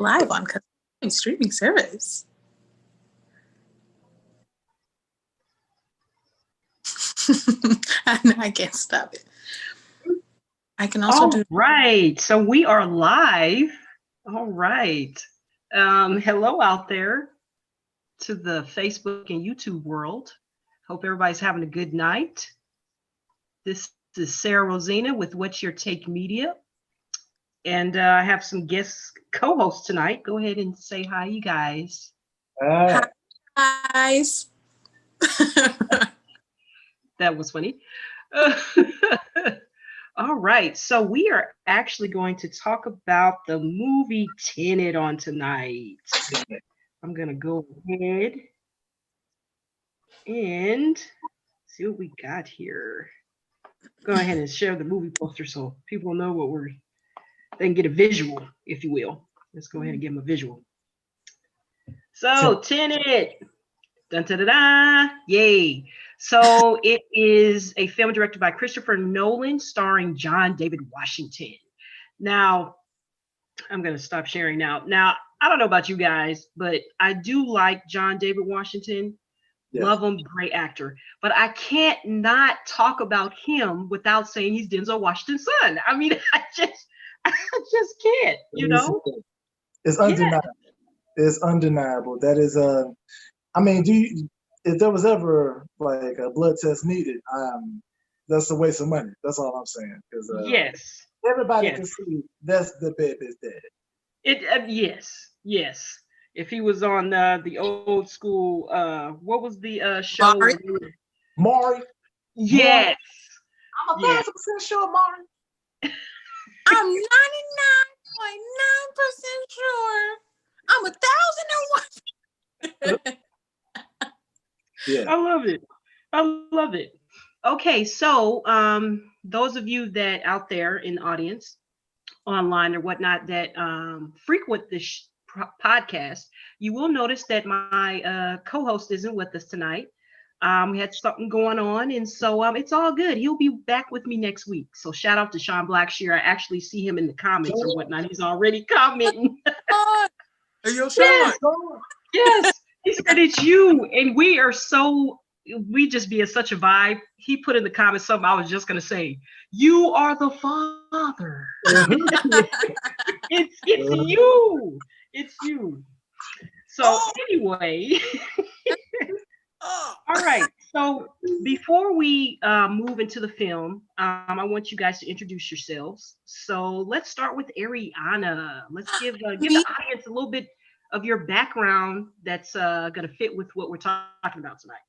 live on streaming service. I can't stop it. I can also do. Right. So we are live. All right. Hello out there to the Facebook and YouTube world. Hope everybody's having a good night. This is Sarah Rosina with What's Your Take Media. And I have some guest co-hosts tonight. Go ahead and say hi, you guys. Hi, guys. That was funny. All right. So we are actually going to talk about the movie Tenet on tonight. I'm going to go ahead and see what we got here. Go ahead and share the movie poster so people know what they can get a visual, if you will. Let's go ahead and give them a visual. So, Tenet. Dun, da, da, da. Yay. So it is a film directed by Christopher Nolan starring John David Washington. Now, I'm going to stop sharing now. Now, I don't know about you guys, but I do like John David Washington. Yes. Love him, great actor. But I can't not talk about him without saying he's Denzel Washington's son. I mean, I just can't, you know? It's undeniable. Yeah. It's undeniable. That is I mean, if there was ever like a blood test needed, that's a waste of money. That's all I'm saying. Because yes, everybody can see that's the baby's dad. Yes. If he was on the old school, what was the show? Maury. Yes. I'm 1,000% sure, Maury. I'm 99.9% sure. I'm 1,001. Yeah. I love it. Okay, so those of you that out there in the audience, online or whatnot, that frequent this podcast, you will notice that my co-host isn't with us tonight. We had something going on, and so it's all good. He'll be back with me next week. So shout out to Sean Blackshear. I actually see him in the comments or whatnot. He's already commenting. Hey, yo, Sean. Yes. He said it's you, and we just be in such a vibe. He put in the comments something I was just gonna say. You are the father. It's you. It's you. So anyway. All right. So before we move into the film, I want you guys to introduce yourselves. So let's start with Ariana. Let's give the audience a little bit of your background that's going to fit with what we're talking about tonight.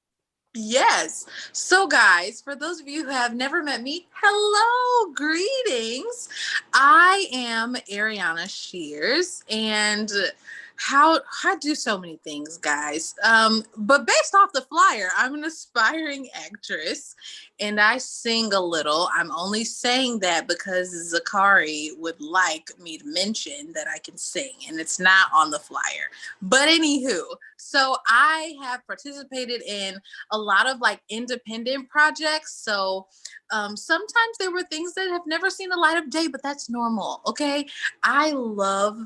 Yes. So guys, for those of you who have never met me, hello, greetings. I am Ariana Shears, and I do so many things, guys. But based off the flyer, I'm an aspiring actress and I sing a little. I'm only saying that because Zakari would like me to mention that I can sing, and it's not on the flyer. But anywho, so I have participated in a lot of like independent projects. So sometimes there were things that have never seen the light of day, but that's normal. Okay. I love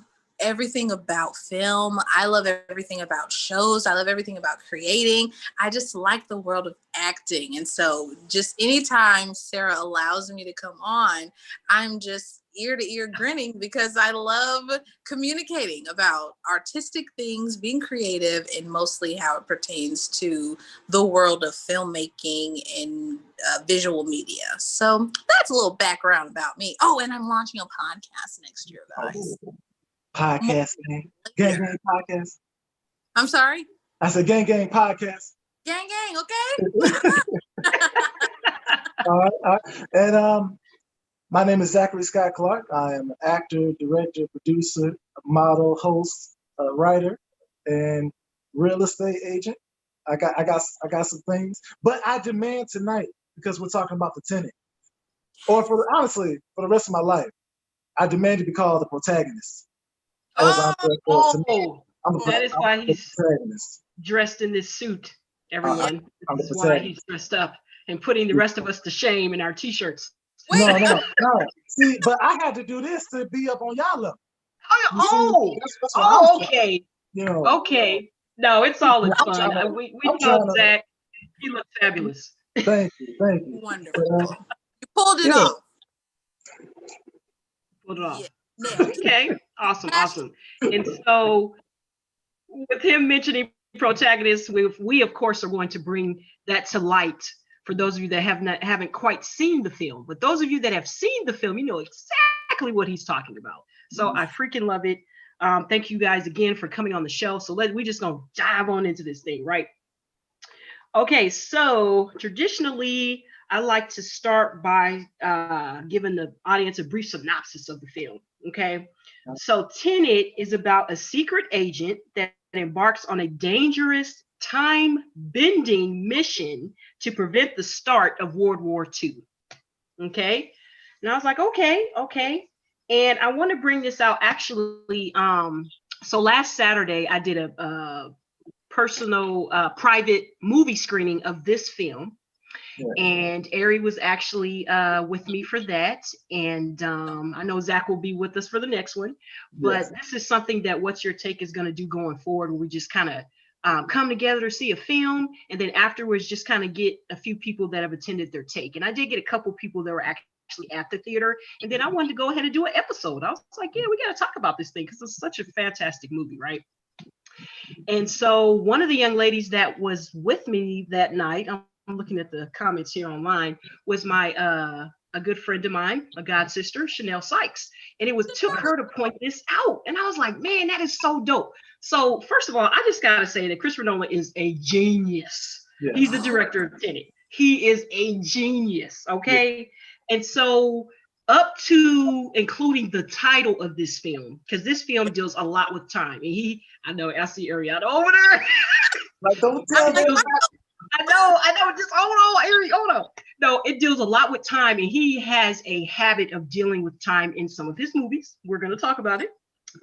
everything about film. I love everything about shows. I love everything about creating. I just like the world of acting. And so just anytime Sarah allows me to come on, I'm just ear to ear grinning because I love communicating about artistic things, being creative, and mostly how it pertains to the world of filmmaking and visual media. So that's a little background about me. Oh, and I'm launching a podcast next year, guys. Podcast, gang podcast. I'm sorry? I said gang podcast. Gang, okay? All right. And my name is Zachary Scott Clark. I am an actor, director, producer, model, host, writer, and real estate agent. I got some things, but I demand tonight, because we're talking about the Tenet, or honestly, for the rest of my life, I demand to be called the protagonist. That is why he's dressed in this suit, everyone. This is why he's dressed up and putting the rest of us to shame in our t-shirts. No. See, but I had to do this to be up on y'all level. You see, Oh, that's what I'm oh, saying. okay, You know, okay. No, it's all in I'm fun. trying to, We I'm told trying to. Zach he looked fabulous. Thank you, thank you. Wonderful. But, You pulled it yeah, off. Pulled it Yeah, off. nailed it. Okay, awesome, Smashed it. awesome. And so, with him mentioning protagonists, we of course are going to bring that to light for those of you that haven't quite seen the film. But those of you that have seen the film, you know exactly what he's talking about. So I freaking love it. Thank you guys again for coming on the show. So we just gonna dive on into this thing, right? Okay, so traditionally, I like to start by giving the audience a brief synopsis of the film. Okay, so Tenet is about a secret agent that embarks on a dangerous time bending mission to prevent the start of World War II. Okay, and I was like, okay, okay. And I want to bring this out actually. So last Saturday, I did a personal private movie screening of this film, yeah, and Ari was actually with me for that, and I know Zach will be with us for the next one, but yes, this is something that What's Your Take is going to do going forward, where we just kind of come together to see a film, and then afterwards just kind of get a few people that have attended their take. And I did get a couple people that were actually at the theater, and then I wanted to go ahead and do an episode. I was like, yeah, we got to talk about this thing because it's such a fantastic movie, right? And so one of the young ladies that was with me that night, I'm looking at the comments here online, was my a good friend of mine, a god sister, Chanel Sykes. And it was took her to point this out. And I was like, man, that is so dope. So first of all, I just gotta say that Christopher Nolan is a genius. He's the yes, director of Tenet. He is a genius. yes. Okay. And so up to including the title of this film, because this film deals a lot with time. And I know, I see Ariana over there. Like, don't I'm tell like, them. I know, just hold on, Ari, hold on. No, it deals a lot with time, and he has a habit of dealing with time in some of his movies. We're gonna talk about it.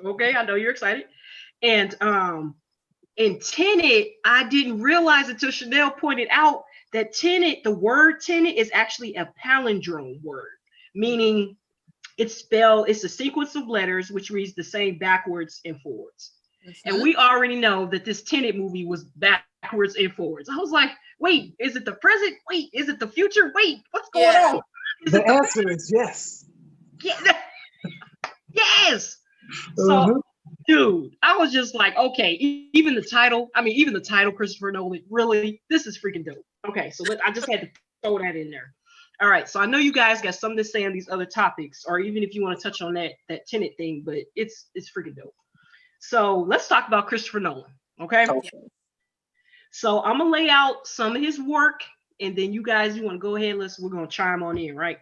Okay, I know you're excited. And in Tenet, I didn't realize until Chanel pointed out that Tenet, the word Tenet is actually a palindrome word, meaning it's a sequence of letters which reads the same backwards and forwards. And we already know that this Tenet movie was backwards and forwards. I was like, wait, is it the present? Wait, is it the future? Wait, what's going yeah. on? Is The it the answer is yes. yeah, yes. So, Uh-huh. dude, I was just like, okay, even the title, Christopher Nolan, really, this is freaking dope. Okay, so I just had to throw that in there. All right, so I know you guys got something to say on these other topics, or even if you want to touch on that Tenet thing, but it's freaking dope. So let's talk about Christopher Nolan. Okay. Okay. So I'm gonna lay out some of his work, and then you guys, you want to go ahead, we're gonna chime on in, right?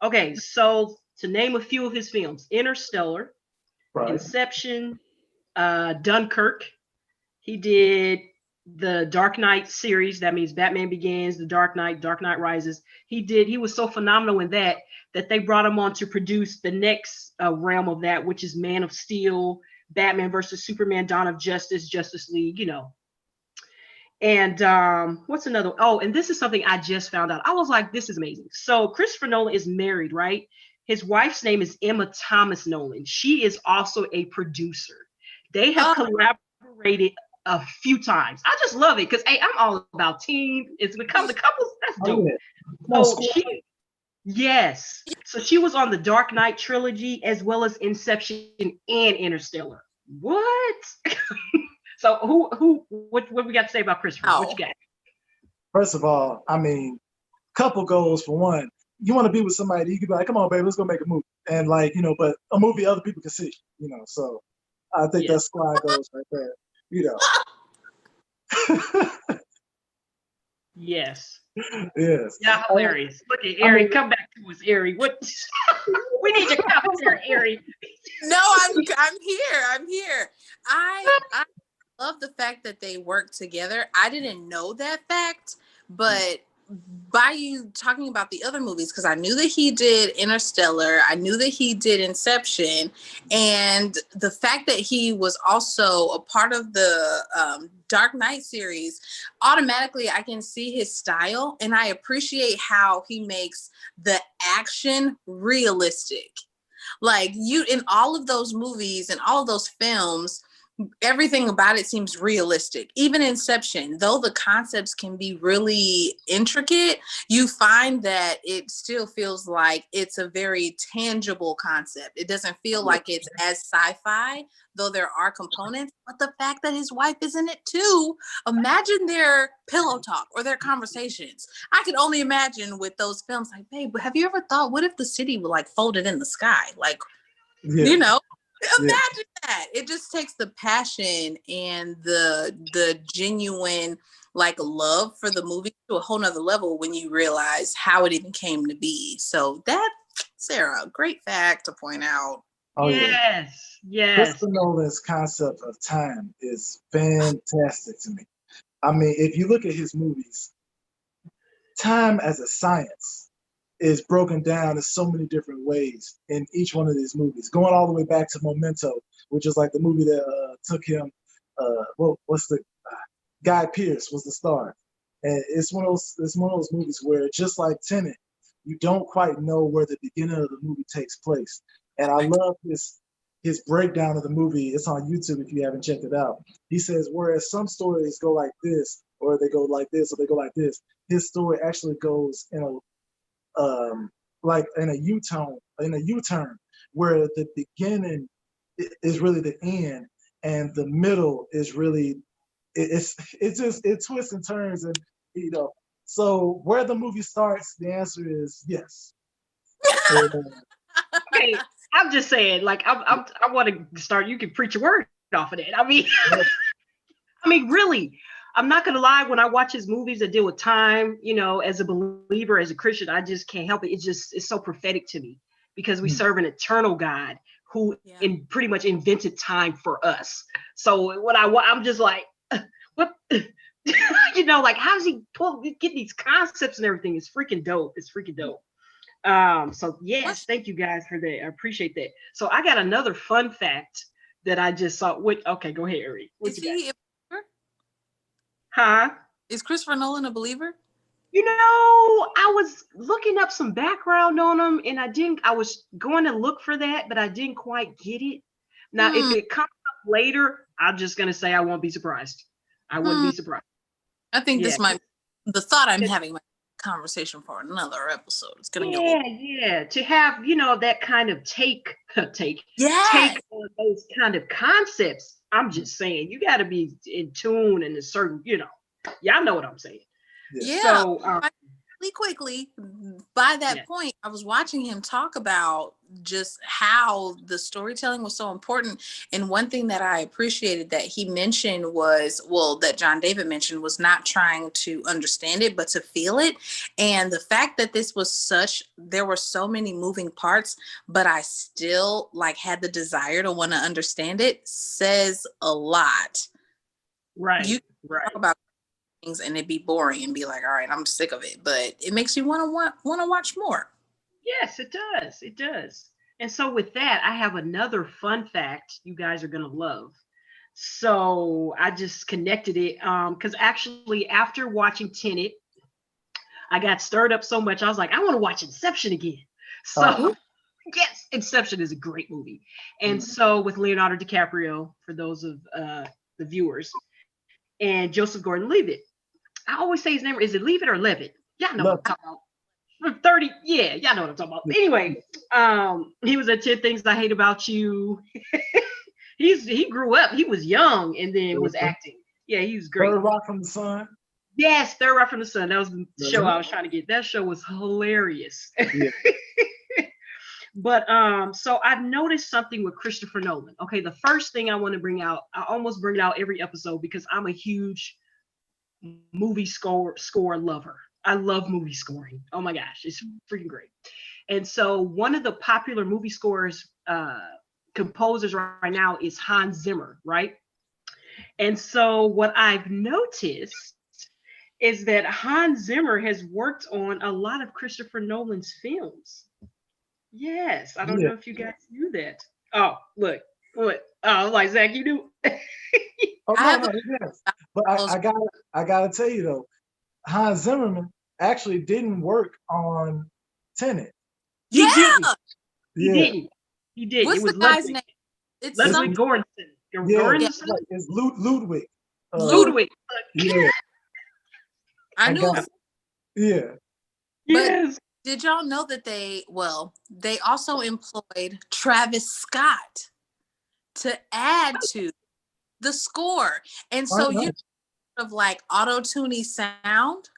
Okay, so to name a few of his films: Interstellar, Right. Inception, Dunkirk. He did the Dark Knight series. That means Batman Begins, The Dark Knight, Dark Knight Rises. He was so phenomenal in that they brought him on to produce the next realm of that, which is Man of Steel, Batman versus Superman, Dawn of Justice, Justice League, you know. And what's another? Oh, and this is something I just found out. I was like, this is amazing. So Christopher Nolan is married, right? His wife's name is Emma Thomas Nolan. She is also a producer. They have collaborated a few times. I just love it because hey, I'm all about team. It's become the couples. That's Oh, dope. yeah. So yes. So she was on the Dark Knight trilogy as well as Inception and Interstellar. What? So what we got to say about Christopher? What you got? First of all, I mean, couple goals for one. You want to be with somebody, you can be like, come on, baby, let's go make a movie. And like, but a movie other people can see, So I think that's squad goals right there, Yes. Yes. Yeah, hilarious. Look at Ari. Come back to us, Ari. What? We need your commentary, Ari. No, I'm here. I'm here. I love the fact that they work together. I didn't know that fact, but by you talking about the other movies, because I knew that he did Interstellar, I knew that he did Inception, and the fact that he was also a part of the Dark Knight series, automatically I can see his style, and I appreciate how he makes the action realistic. Like you in all of those movies and all of those films, everything about it seems realistic. Even Inception, though the concepts can be really intricate, you find that it still feels like it's a very tangible concept. It doesn't feel like it's as sci-fi, though there are components. But the fact that his wife is in it too, imagine their pillow talk or their conversations. I can only imagine with those films, like, babe, have you ever thought, what if the city were like folded in the sky? Like, you know, imagine that. It just takes the passion and the genuine like love for the movie to a whole nother level when you realize how it even came to be. So that, Sarah, great fact to point out. Oh yeah. Yes, yes. Christopher Nolan's concept of time is fantastic to me. I mean, if you look at his movies, time as a science is broken down in so many different ways in each one of these movies, going all the way back to Memento, which is like the movie that took him. What's the Guy Pearce was the star, and it's one of those movies where, just like Tenet, you don't quite know where the beginning of the movie takes place. And I love his breakdown of the movie. It's on YouTube if you haven't checked it out. He says, whereas some stories go like this, or they go like this, or they go like this, his story actually goes in a U-turn, where the beginning is really the end, and the middle is really it twists and turns, and so where the movie starts, the answer is yes. Okay, I'm just saying, like, I want to start. You can preach a word off of that. I mean, really, I'm not gonna lie. When I watch his movies that deal with time, as a believer, as a Christian, I just can't help it. It's so prophetic to me because we serve an eternal God who pretty much invented time for us. So when I'm just like, what? Like, how does he get these concepts and everything? It's freaking dope. It's freaking dope. So yes, thank you guys for that. I appreciate that. So I got another fun fact that I just saw. Okay, go ahead, Ari. Is he a believer? Huh? Is Christopher Nolan a believer? I was looking up some background on him, and I was going to look for that, but I didn't quite get it. Now, if it comes up later, I'm just going to say I won't be surprised. I wouldn't be surprised. I think this might be the thought I'm having my conversation for another episode. It's going to go. Yeah. To have, that kind of take on those kind of concepts. I'm just saying, you got to be in tune and a certain, y'all know what I'm saying. Yeah. So really quickly, by that point, I was watching him talk about just how the storytelling was so important. And one thing that I appreciated that he mentioned that John David mentioned, was not trying to understand it, but to feel it. And the fact that there were so many moving parts, but I still had the desire to want to understand it, says a lot. Right. You talk about things and it'd be boring and be like, all right, I'm sick of it, but it makes you want to watch more. Yes, it does. And so with that, I have another fun fact you guys are gonna love. So I just connected it because actually after watching Tenet, I got stirred up so much. I was like, I want to watch Inception again. So yes, Inception is a great movie. And so with Leonardo DiCaprio, for those of the viewers, and Joseph Gordon-Levitt. I always say his name. Is it Levitt or Levitt? Y'all know what I'm talking about. 30, y'all know what I'm talking about. Anyway, he was at 10 Things I Hate About You. He grew up. He was young and then was acting. Yeah, he was great. Third Rock from the Sun. Yes, Third Rock from the Sun. That was the show I was trying to get. That show was hilarious. Yeah. But so I've noticed something with Christopher Nolan. Okay, the first thing I want to bring out, I almost bring it out every episode because I'm a huge movie score lover. I love movie scoring. Oh my gosh, it's freaking great. And so one of the popular movie scores composers right now is Hans Zimmer, right? And so what I've noticed is that Hans Zimmer has worked on a lot of Christopher Nolan's films. Yes, I don't know if you guys knew that. Oh, look. Oh, like Zach, you knew. No, yes. But I gotta tell you though, Hans Zimmerman actually didn't work on Tenet. He didn't. He did. It What's the was guy's Ludwig. name? It's It's, some Ludwig Göransson. yeah, yeah, Göransson? right. It's Ludwig. Ludwig. Yeah, I I knew it got was, it. Yeah. but Yes. did y'all know that they also employed Travis Scott to add to the score. And I so you know. know, of like auto-tuning sound,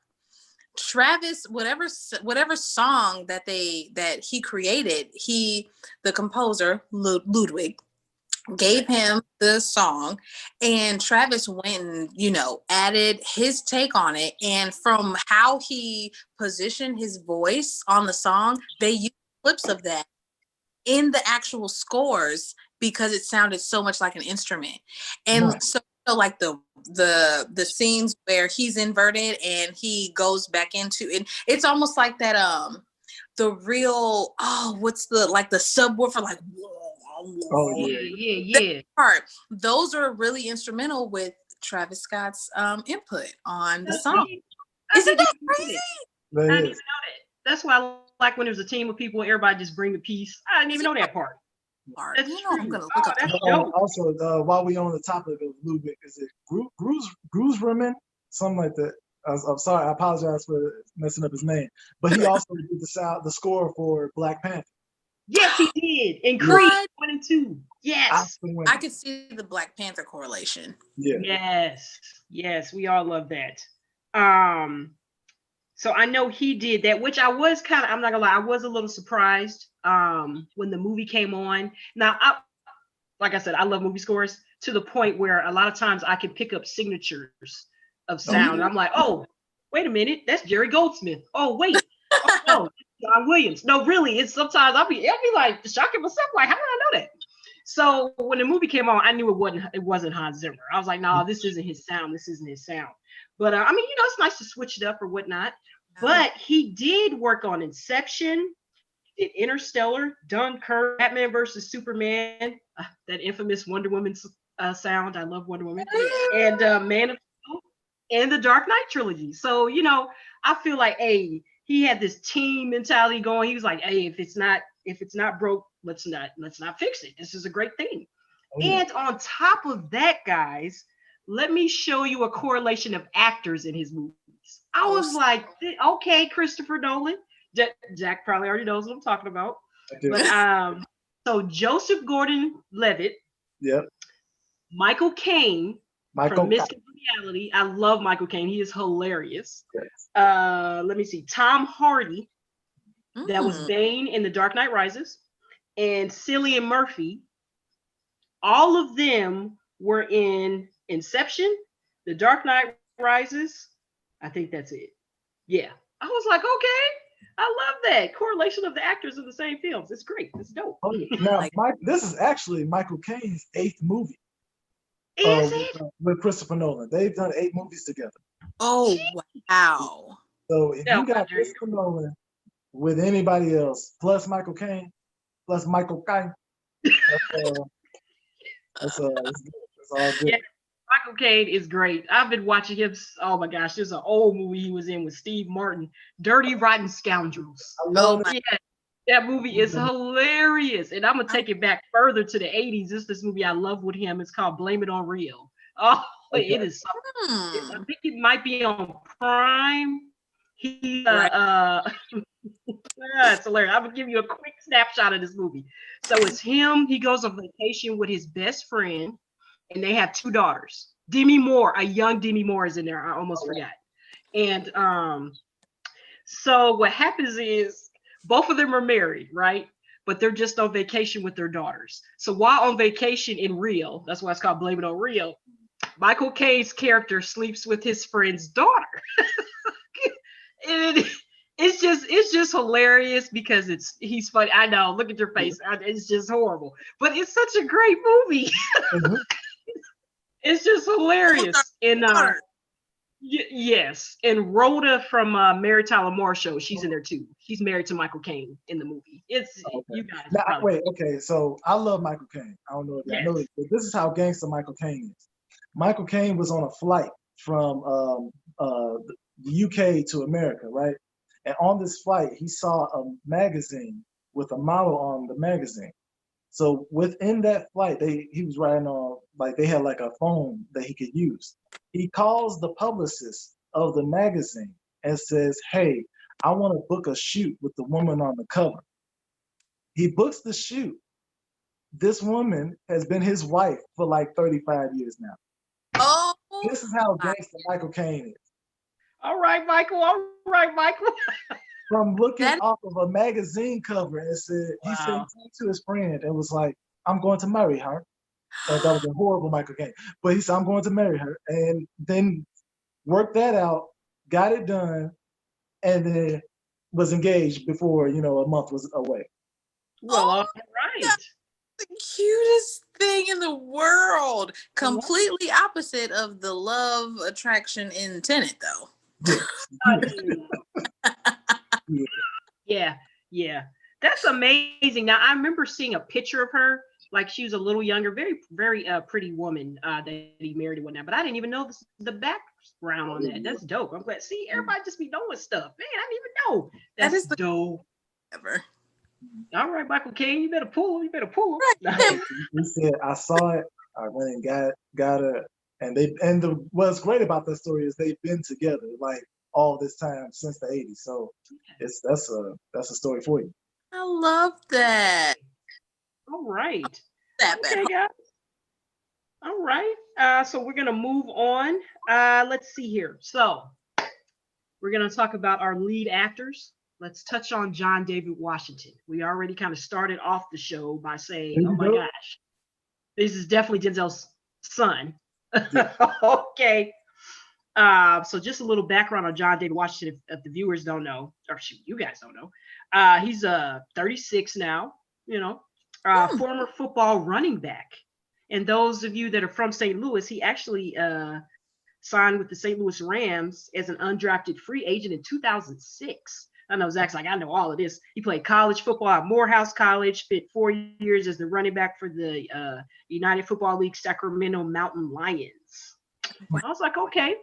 Travis, whatever song that he created, the composer Ludwig gave him the song, and Travis went and added his take on it. And from how he positioned his voice on the song, they used clips of that in the actual scores because it sounded so much like an instrument. And Right. so like the scenes where he's inverted and he goes back into it, it's almost like that the real what's the subwoofer, like Oh yeah. Yeah, yeah, that yeah. part. Those are really instrumental with Travis Scott's input on the I song. didn't Isn't that even know crazy? that. That I didn't even is. know that. That's why I like when there's a team of people, everybody just bring the piece. I didn't even know that part. Part. That's I'm true. gonna look Oh, up that's the dope. Also, while we on the topic of Ludwig, is it Gruzerman? Something like that. I'm sorry, I apologize for messing up his name. But he also did the score for Black Panther. Yes, he did. In Yeah, Creed what? 1 and 2. Yes. Oscar winner. I could see the Black Panther correlation. Yeah. Yes. Yes, we all love that. Um, so I know he did that, which I was kind of, I'm not gonna lie, I was a little surprised when the movie came on. Now, like I said, I love movie scores to the point where a lot of times I can pick up signatures of Oh sound. yeah. I'm like, oh, wait a minute, that's Jerry Goldsmith. Oh, wait. Oh no, John Williams. No, really, it's sometimes I'll be like shocking myself, like, how did I know that? So when the movie came on, I knew it wasn't Hans Zimmer. I was like, no, this isn't his sound. This isn't his sound. But I mean, it's nice to switch it up or whatnot. But he did work on Inception, did Interstellar, Dunkirk, Batman versus Superman, that infamous Wonder Woman sound. I love Wonder Woman, and Man of Steel, and the Dark Knight trilogy. So I feel like, hey, he had this team mentality going. He was like, hey, if it's not broke, let's not fix it. This is a great thing. Oh yeah. And on top of that, guys, let me show you a correlation of actors in his movies. I was like, okay, Christopher Nolan. Jack probably already knows what I'm talking about. I do. But so Joseph Gordon-Levitt, Yep. Michael Caine Michael. from Miss Congeniality. I love Michael Caine. He is hilarious. Yes. Let me see. Tom Hardy, that was Bane in The Dark Knight Rises, and Cillian Murphy. All of them were in Inception, The Dark Knight Rises. I think that's it. Yeah. I was like, okay, I love that correlation of the actors in the same films. It's great. It's dope. Oh yeah. Now, Like, this is actually Michael Caine's 8th movie Is it? with Christopher Nolan. They've done 8 movies together. oh wow. So if No, you got Andre. Christopher Nolan with anybody else, plus Michael Caine, plus Michael Caine, that's good. It's all good. Yeah, Michael Caine is great. I've been watching him. Oh my gosh, there's an old movie he was in with Steve Martin, Dirty Rotten Scoundrels. I Oh love my. Yeah, that movie is hilarious. And I'm gonna take it back further to the 80s. This movie I love with him. It's called Blame It on Rio. Oh, Okay. it is. I Hmm. think it might be on Prime. He Right. it's hilarious. I'm gonna give you a quick snapshot of this movie. So it's him. He goes on vacation with his best friend, and they have 2 daughters. Demi Moore, a young Demi Moore, is in there. I almost forgot. And so what happens is both of them are married, right? But they're just on vacation with their daughters. So while on vacation in Rio, that's why it's called Blame It on Rio, Michael Caine's character sleeps with his friend's daughter. And it's just hilarious because he's funny. I know. Look at your face. It's just horrible, but it's such a great movie. Mhm. It's just hilarious. And yes, and Rhoda from Mary Tyler Moore Show, she's in there too. She's married to Michael Caine in the movie. It's Okay. you guys. Now, Probably, wait, okay, so I love Michael Caine. I don't know if y'all yes. know this, but this is how gangster Michael Caine is. Michael Caine was on a flight from the UK to America, right? And on this flight, he saw a magazine with a model on the magazine. So within that flight, he was riding on, like, they had like a phone that he could use. He calls the publicist of the magazine and says, "Hey, I want to book a shoot with the woman on the cover." He books the shoot. This woman has been his wife for like 35 years now. Oh, This is how my- gangster Michael Caine is. All right, Michael. All right, Michael. From looking that off of a magazine cover and said, he said Wow. to his friend and was like, "I'm going to marry her." And that was a horrible Michael Caine. But he said, "I'm going to marry her." And then worked that out, got it done, and then was engaged before, a month was away. Well, oh, all right. the cutest thing in the world. I love it. Completely opposite of the love attraction in Tenet, though. Yeah. Yeah, yeah. That's amazing. Now I remember seeing a picture of her, like she was a little younger, very, very pretty woman that he married and whatnot. But I didn't even know the background on that. That's dope. I'm glad. See, everybody just be knowing stuff. Man, I didn't even know. That That's is the dope. ever. All right, Michael Caine, you better pull. You better pull. Right. He said, "I saw it. I went and got her." And what's great about that story is they've been together like all this time since the '80s. So that's a story for you. I love that. All right. That Okay, bad. guys. All right. So we're gonna move on. Let's see here. So we're gonna talk about our lead actors. Let's touch on John David Washington. We already kind of started off the show by saying, "Oh my gosh, this is definitely Denzel's son." Okay. So just a little background on John David Washington, if the viewers don't know, or shoot, you guys don't know. He's 36 now, former football running back. And those of you that are from St. Louis, he actually signed with the St. Louis Rams as an undrafted free agent in 2006. I know Zach's like, I know all of this. He played college football at Morehouse College, spent 4 years as the running back for the United Football League Sacramento Mountain Lions. I was like, okay.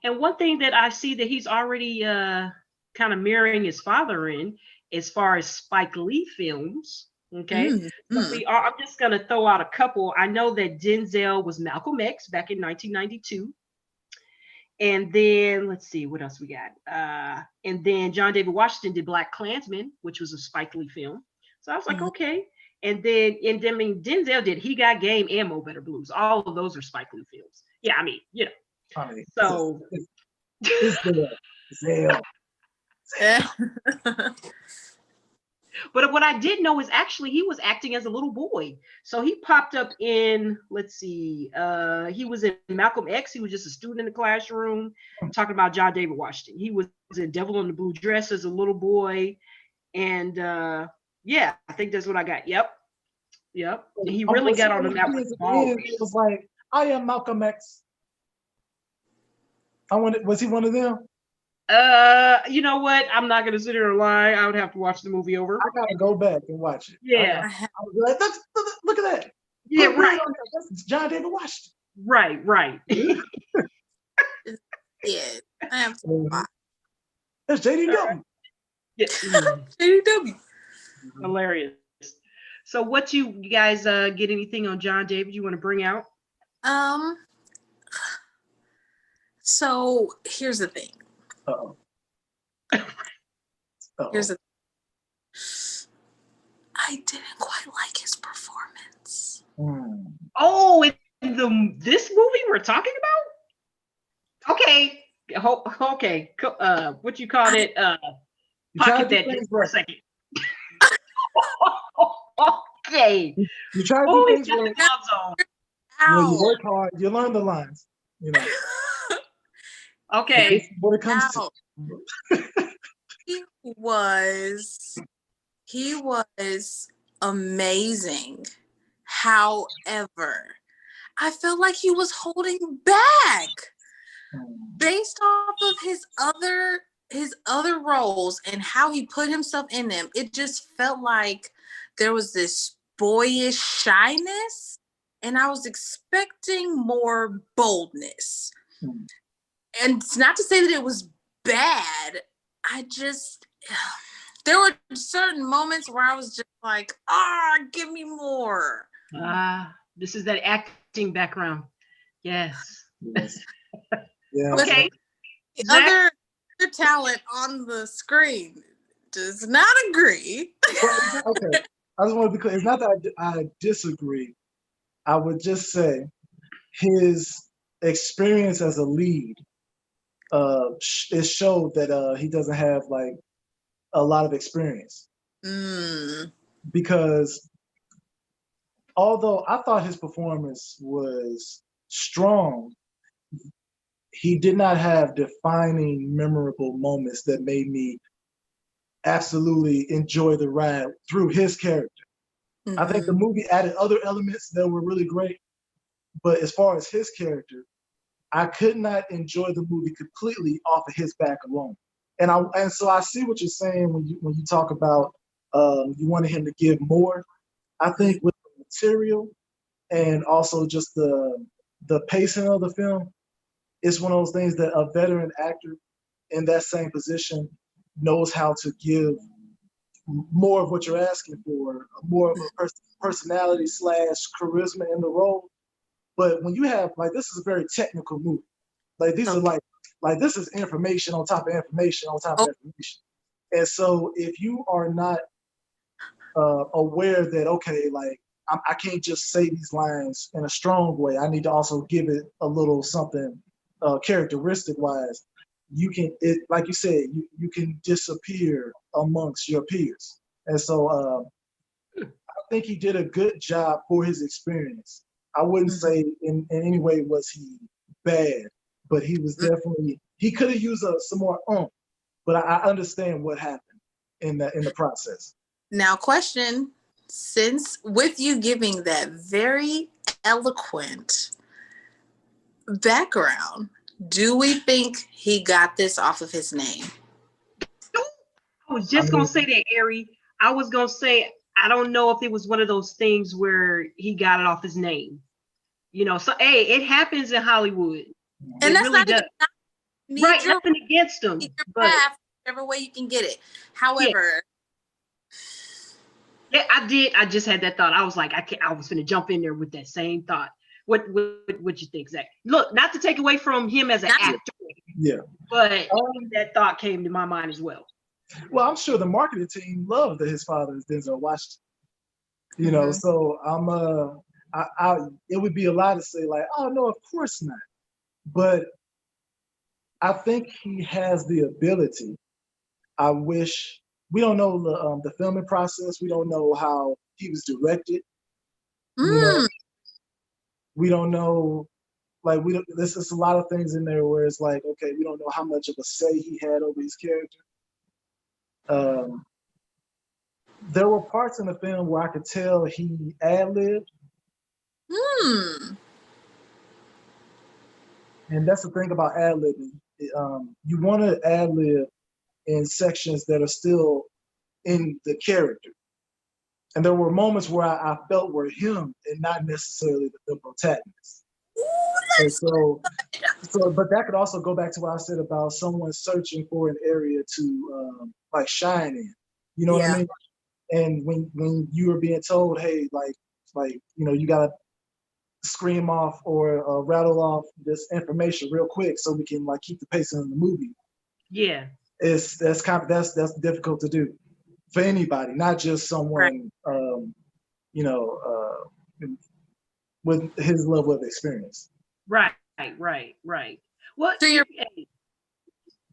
And one thing that I see that he's already kind of mirroring his father in, as far as Spike Lee films. Okay. So I'm just going to throw out a couple. I know that Denzel was Malcolm X back in 1992. And then let's see what else we got. And then John David Washington did Black Klansman, which was a Spike Lee film. So I was like, okay. And then Denzel did He Got Game and Mo Better Blues. All of those are Spike Lee films. Yeah, I mean, so but what I did know is actually he was acting as a little boy. So he popped up in, let's see, he was in Malcolm X. He was just a student in the classroom talking about John David Washington. He was in Devil in the Blue Dress as a little boy. And yeah, I think that's what I got. Yep. And he really got on him. It was like, "I am Malcolm X." Was he one of them? You know what? I'm not gonna sit here and lie. I would have to watch the movie over. I gotta go back and watch it. Yeah. I was like, look at that. Yeah, right. That's John David Washington. Right. Yeah, I have to watch. That's JDW. Yeah. JDW. Hilarious. So what you guys get anything on John David you want to bring out? So here's the thing. Here's the I didn't quite like his performance. Oh, in this movie we're talking about? Okay. Okay. What you call it? Pocket that just for a second. Okay. You try to do things right. You work hard. You learn the lines. Okay. What it comes to. He was amazing. However, I felt like he was holding back based off of his other roles and how he put himself in them. It just felt like there was this boyish shyness, and I was expecting more boldness. And it's not to say that it was bad. There were certain moments where I was just like, give me more. This is that acting background. Yes. Yes. Yeah. Okay. The Zach? other talent on the screen does not agree. Well, okay. I just want to be clear. It's not that I disagree. I would just say his experience as a lead, it showed that he doesn't have like a lot of experience. Because although I thought his performance was strong, he did not have defining, memorable moments that made me absolutely enjoy the ride through his character. I think the movie added other elements that were really great, but as far as his character, I could not enjoy the movie completely off of his back alone. And so I see what you're saying when you talk about you wanted him to give more. I think with the material and also just the pacing of the film, it's one of those things that a veteran actor in that same position knows how to give more of what you're asking for, more of a personality / charisma in the role. But when you have like this is a very technical movie. Like these are like this is information on top of information on top of information. And so if you are not aware that okay, like I can't just say these lines in a strong way. I need to also give it a little something characteristic wise. You can like you said, you can disappear amongst your peers. And so I think he did a good job for his experience. I wouldn't say in any way was he bad, but he was definitely he could have used some more but I understand what happened in the process. Now, question, since with you giving that very eloquent background, do we think he got this off of his name? I was just going to say that, Ari. I was going to say, I don't know if it was one of those things where he got it off his name. You know, so, hey, it happens in Hollywood. And it that's really not does. Right, nothing against them. But whichever way you can get it. However... Yeah, I did. I just had that thought. I was like, I was going to jump in there with that same thought. What you think, Zach? Look, not to take away from him as an actor. Yeah. But that thought came to my mind as well. Well, I'm sure the marketing team loved that his father is Denzel Washington. You know, so it would be a lot to say like, oh no, of course not. But I think he has the ability. I wish we don't know the filming process. We don't know how he was directed. You know, we don't know. Like there's just a lot of things in there where it's like, okay, we don't know how much of a say he had over his character. There were parts in the film where I could tell he ad-libbed. And that's the thing about ad-libbing. You want to ad-lib in sections that are still in the character. And there were moments where I felt were him and not necessarily the protagonist. And so, but that could also go back to what I said about someone searching for an area to like shine in. You know what I mean? And when you were being told, hey, like you know, you gotta scream off or rattle off this information real quick so we can like keep the pacing of the movie. Yeah, that's difficult to do for anybody, not just someone you know with his level of experience. Right. Well,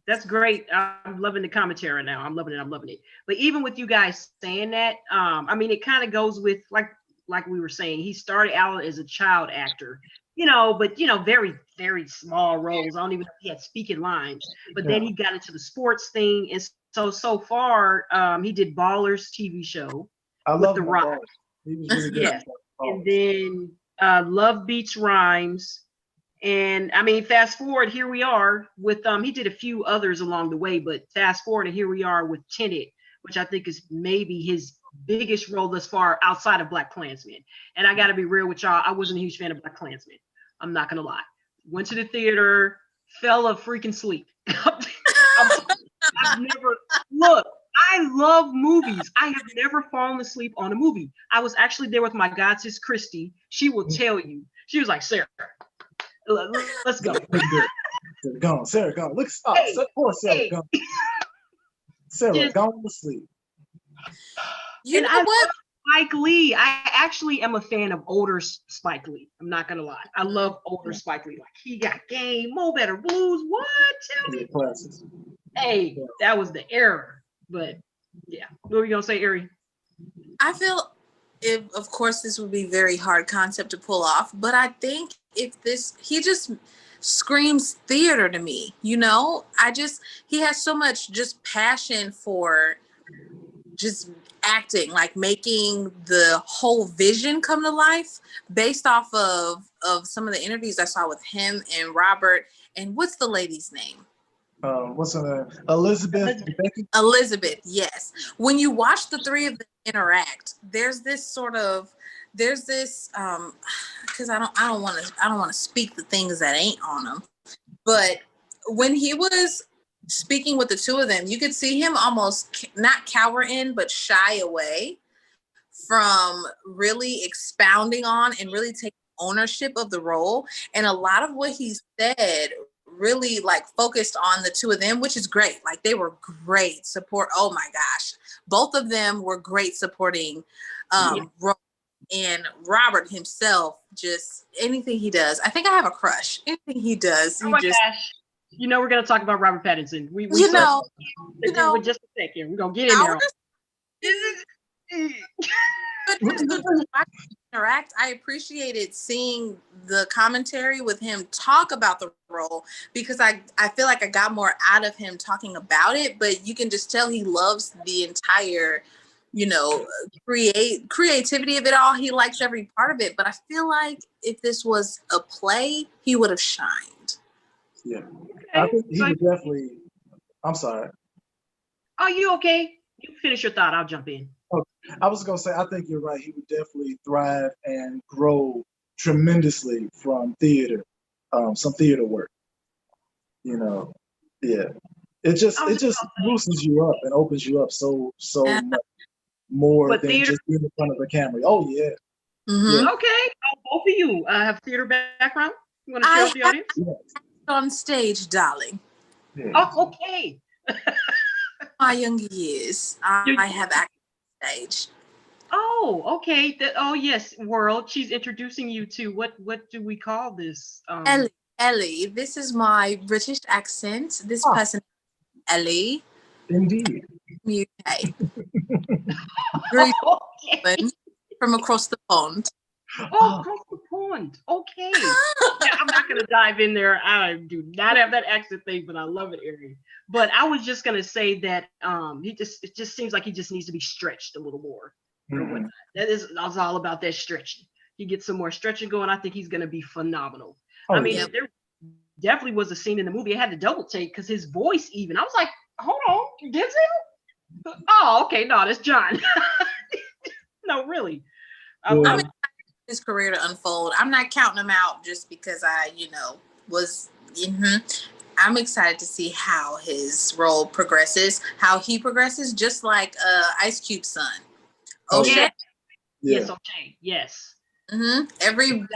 that's great. I'm loving the commentary now. I'm loving it. But even with you guys saying that, I mean, it kind of goes with like we were saying, he started out as a child actor, you know, but you know, very, very small roles. I don't even know if he had speaking lines, but then he got into the sports thing. And so far, he did Ballers TV show with The Rock. He was really good. And then Love Beats Rhymes. And I mean, fast forward, here we are with he did a few others along the way, but fast forward and here we are with TENET, which I think is maybe his biggest role thus far outside of Black Klansman. And I got to be real with y'all, I wasn't a huge fan of Black Klansman. I'm not gonna lie. Went to the theater, fell a freaking sleep. I've never I love movies. I have never fallen asleep on a movie. I was actually there with my god sis Christy. She will tell you. She was like, Sarah, let's go. Go on, Sarah, go on. Look, Hey, poor Sarah, hey. go on. Sarah, Just, go on to sleep. You and know I what? love Spike Lee. I actually am a fan of older Spike Lee. I'm not gonna lie. I love older Spike Lee. Like he got Game, Mo Better Blues. What? Tell Yeah, me. classes. Hey, Yeah. that was the era. But yeah, what were you gonna say, Ari? I feel if of course this would be very hard concept to pull off, but I think if this he just screams theater to me, you know? He has so much just passion for just acting, like making the whole vision come to life based off of some of the interviews I saw with him and Robert and what's the lady's name? What's her name? Elizabeth Becky? Elizabeth, yes. When you watch the three of them interact, there's this because I don't want to speak the things that ain't on them. But when he was speaking with the two of them, you could see him almost not cower in, but shy away from really expounding on and really taking ownership of the role. And a lot of what he said really like focused on the two of them, which is great. Like they were great support. Oh my gosh. Both of them were great supporting role. And Robert himself, just anything he does, I think I have a crush. Anything he does, Oh he my just, gosh. You know we're gonna talk about Robert Pattinson. We you know, with just a second. We're gonna get in there. Interact. I appreciated seeing the commentary with him talk about the role because I feel like I got more out of him talking about it, but you can just tell he loves the entire, creativity of it all. He likes every part of it, but I feel like if this was a play, he would have shined. Yeah. Okay. I think he would definitely, I'm sorry. Are you okay? You finish your thought. I'll jump in. I was gonna say, I think you're right. He would definitely thrive and grow tremendously from theater, some theater work. Yeah. It just loosens you up and opens you up so much more than theater, just being in front of the camera. Oh yeah. Mm-hmm. Okay. Both of you have theater background. You want to share with the audience? On stage, darling. Yeah. Oh, okay. My younger years, I have acted on stage. Oh, okay. Oh, yes, world. She's introducing you to what do we call this? Ellie. This is my British accent. This person, Ellie. Indeed. UK. Great from across the pond. Oh, across the pond. Okay. Yeah, I'm not gonna dive in there. I do not have that accent thing, but I love it, Ari. But I was just gonna say that it just seems like he just needs to be stretched a little more. Mm-hmm. That's all about that stretching. He gets some more stretching going. I think he's gonna be phenomenal. Oh, I mean, yeah. there definitely was a scene in the movie. I had to double take because his voice even. I was like, hold on, Denzel? Oh, okay, no, that's John. No, really. I'm excited for his career to unfold. I'm not counting him out just because I, was. I'm excited to see how his role progresses, how he progresses, just like Ice Cube's son. O'Shea. Yes, O'Shea. Yes. Mm-hmm. Every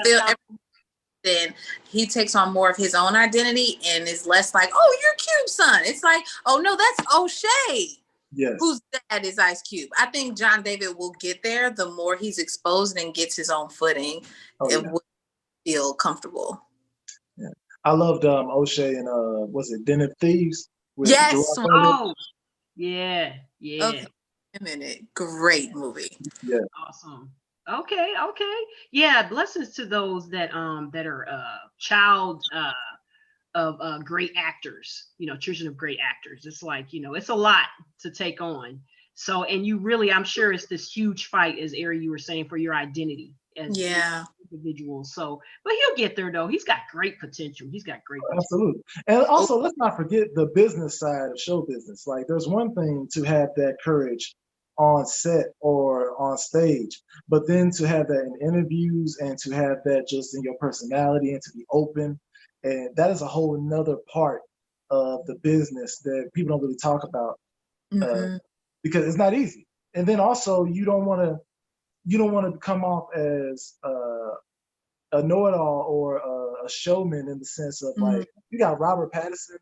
then he takes on more of his own identity and is less like, oh, you're Cube's son. It's like, oh no, that's O'Shea. Yes. Whose dad is Ice Cube. I think John David will get there the more he's exposed and gets his own footing. It will feel comfortable. Yeah. I loved O'Shea and was it Den of Thieves? Yes. Oh, yeah. Okay. A minute. Great movie. Yeah. Awesome. Okay. Yeah. Blessings to those that are child of great actors. Children of great actors. It's like it's a lot to take on. So, and you really, I'm sure it's this huge fight, as Ari, you were saying, for your identity as individuals. So, but he'll get there though. He's got great potential. Absolutely. And also, let's not forget the business side of show business. Like, there's one thing to have that courage on set or on stage, but then to have that in interviews and to have that just in your personality and to be open, and that is a whole nother part of the business that people don't really talk about. because it's not easy. And then also you don't want to come off as a know-it-all or a showman in the sense of like you got Robert Pattinson,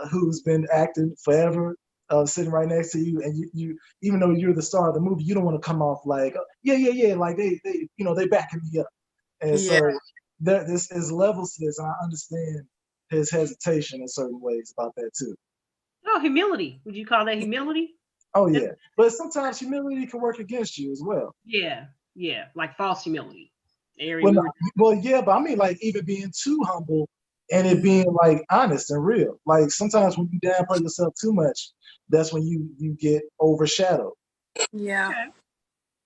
who's been acting forever, sitting right next to you, and you even though you're the star of the movie, you don't want to come off like yeah, like they they backing me up, and Yeah. so this is levels to this, and I understand his hesitation in certain ways about that too. Oh, humility. Would you call that humility? Oh yeah, but sometimes humility can work against you as well. Yeah, like false humility. Well, no, well, yeah, but I mean, like even being too humble and it being like honest and real. Like sometimes when you downplay yourself too much, that's when you get overshadowed. Yeah.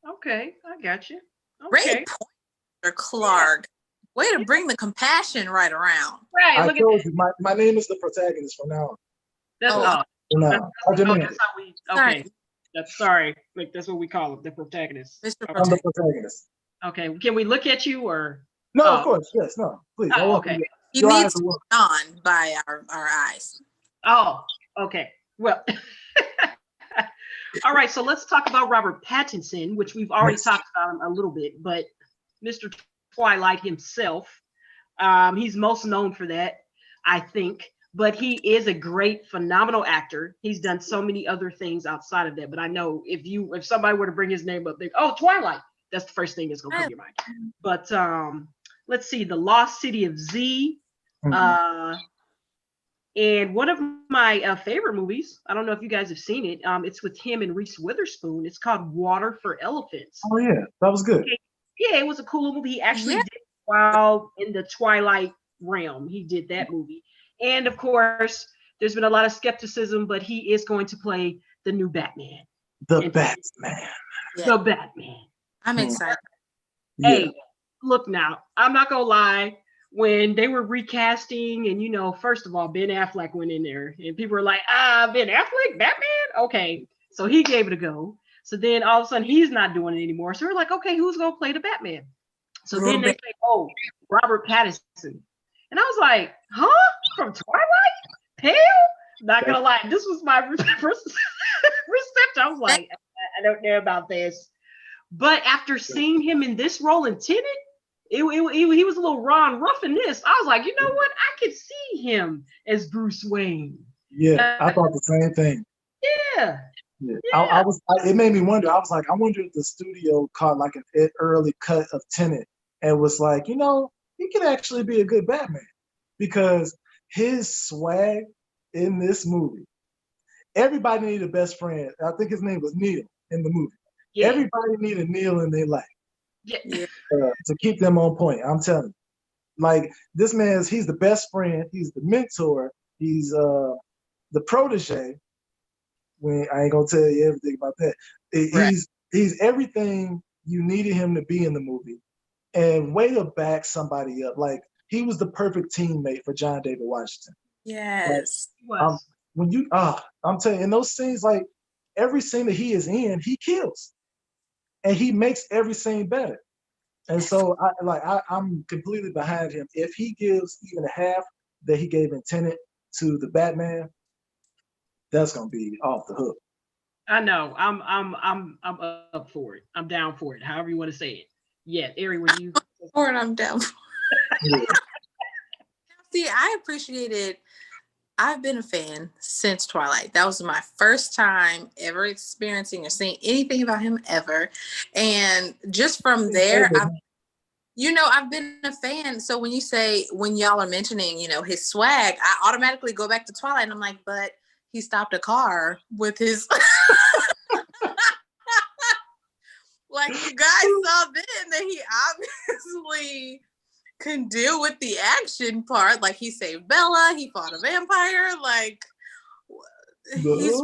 Okay, I got you. Great Okay. point, Mr. Clark. Way to bring the compassion right around. Right. I Look told at you, my name is the protagonist from now on. that's Oh, all. Now, That's how we. Okay. That's sorry. Like that's what we call it, the protagonist. Mr. I'm the Protagonist. protagonist. Okay. Can we look at you or? No, of course, yes, no, please. I Oh, welcome okay. you. He Your needs eyes to are be welcome. on by our eyes. Oh, okay. Well, all right. So let's talk about Robert Pattinson, which we've already talked about him a little bit, but Mr. Twilight himself, he's most known for that, I think. But he is a great, phenomenal actor. He's done so many other things outside of that. But I know if somebody were to bring his name up, they Twilight. That's the first thing that's gonna come to your mind. But let's see, The Lost City of Z. And one of my favorite movies, I don't know if you guys have seen it. It's with him and Reese Witherspoon. It's called Water for Elephants. Oh yeah, that was good. Yeah, it was a cool movie. He actually did while in the Twilight realm. He did that movie. And of course, there's been a lot of skepticism, but he is going to play the new Batman. The Batman. The Batman. I'm excited. Hey, look now, I'm not gonna lie. When they were recasting, and first of all, Ben Affleck went in there, and people were like, Ben Affleck, Batman? Okay. So he gave it a go. So then all of a sudden he's not doing it anymore. So we're like, okay, who's gonna play the Batman? So then they say, oh, Robert Pattinson. And I was like, huh? From Twilight? Hell? Not gonna lie, this was my first reception. I was like, I don't know about this. But after seeing him in this role in Tenet, he was a little Ron Ruff in this. I was like, you know what? I could see him as Bruce Wayne. Yeah, I thought the same thing. Yeah. It made me wonder. I was like, I wonder if the studio caught like an early cut of Tenet and was like, he could actually be a good Batman because his swag in this movie. Everybody needed a best friend. I think his name was Neil in the movie. Yeah. Everybody needed Neil in their life to keep them on point. I'm telling you. Like this he's the best friend. He's the mentor. He's the protege. I ain't gonna tell you everything about that. He's everything you needed him to be in the movie. And way to back somebody up. Like he was the perfect teammate for John David Washington. Yes. Like, I'm telling you, in those scenes, like every scene that he is in, he kills. And he makes every scene better. And so I'm completely behind him. If he gives even half that he gave in Tenet to the Batman, that's gonna be off the hook. I know. I'm up for it. I'm down for it. However you want to say it. Yeah, Ari, when you for it, I'm down for it. See, I appreciated. I've been a fan since Twilight. That was my first time ever experiencing or seeing anything about him ever. And just from there, I've been a fan. So when y'all are mentioning, his swag, I automatically go back to Twilight and I'm like, but he stopped a car with his like you guys saw then that he obviously can deal with the action part. Like he saved Bella, he fought a vampire, like he's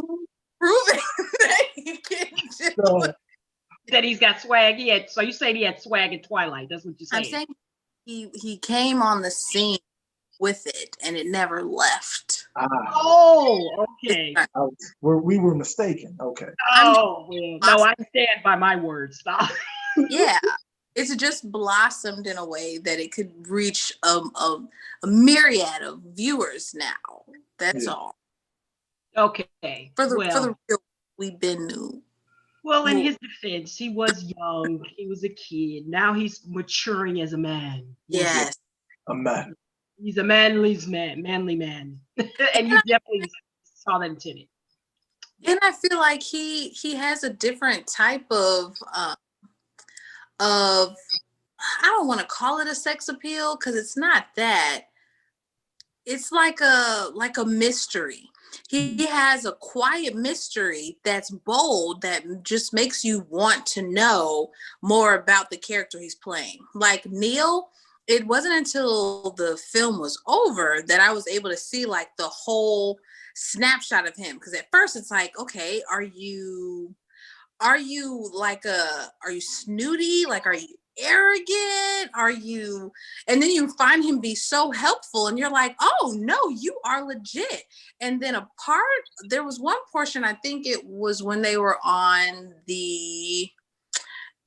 proving that he can do it. That he's got swag. So you saying he had swag in Twilight. That's what you're saying. I'm saying he came on the scene with it and it never left. Oh, okay. We were mistaken. Okay. Oh, no, I stand by my words. Stop. Yeah. It's just blossomed in a way that it could reach a myriad of viewers now. That's all. Okay. For the real we been knew. Well, in his defense, he was young. He was a kid. Now he's maturing as a man. Yes. A man. He's a manly man. And you definitely saw that in Tenet. And I feel like he has a different type of I don't want to call it a sex appeal because it's not that. It's like a mystery. He has a quiet mystery that's bold that just makes you want to know more about the character he's playing. Like Neil, it wasn't until the film was over that I was able to see like the whole snapshot of him. Because at first it's like, okay, are you like are you snooty? Like, are you arrogant? Are you, and then you find him be so helpful and you're like, oh no, you are legit. And then there was one portion, I think it was when they were on the,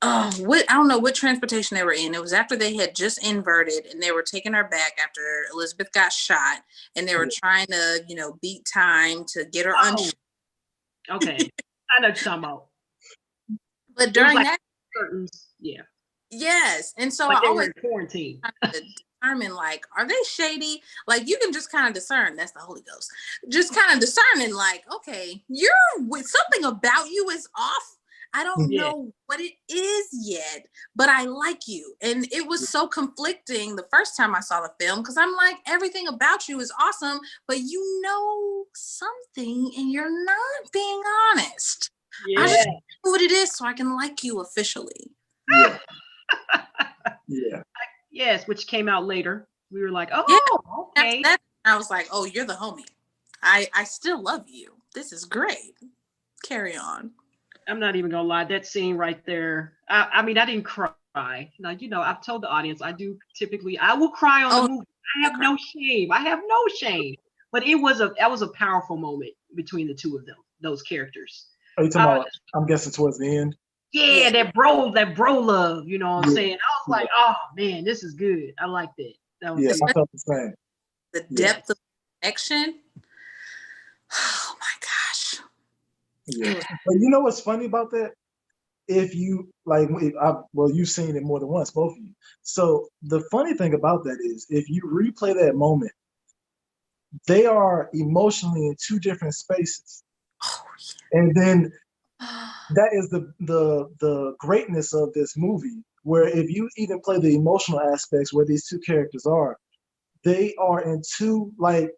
I don't know what transportation they were in. It was after they had just inverted and they were taking her back after Elizabeth got shot and they were trying to, beat time to get her unshot. Okay. I know what you're talking about. But during that curtains, yeah. Yes. And so like I always quarantine. Determine, like, are they shady? Like, you can just kind of discern. That's the Holy Ghost. Just kind of discerning, like, okay, you're with something about you is off. I don't know what it is yet, but I like you. And it was so conflicting the first time I saw the film because I'm like, everything about you is awesome, but you know something and you're not being honest. Yeah. I just know what it is so I can like you officially. Yeah. Yeah. Yes, which came out later. We were like, oh, okay. I was like, oh, you're the homie. I still love you. This is great. Carry on. I'm not even gonna lie. That scene right there. I mean, I didn't cry. Now, I've told the audience I will cry on the movie. I have no shame. But that was a powerful moment between the two of them, those characters. Are you talking about, I'm guessing towards the end? Yeah, that bro love, you know what I'm saying? I was like, oh man, this is good. I like that. That was I felt the same. The depth of connection. Oh my gosh. Yeah. But you know what's funny about that? If you you've seen it more than once, both of you. So the funny thing about that is if you replay that moment, they are emotionally in two different spaces. Oh, yeah. And then that is the greatness of this movie, where if you even play the emotional aspects where these two characters are, they are in two, like,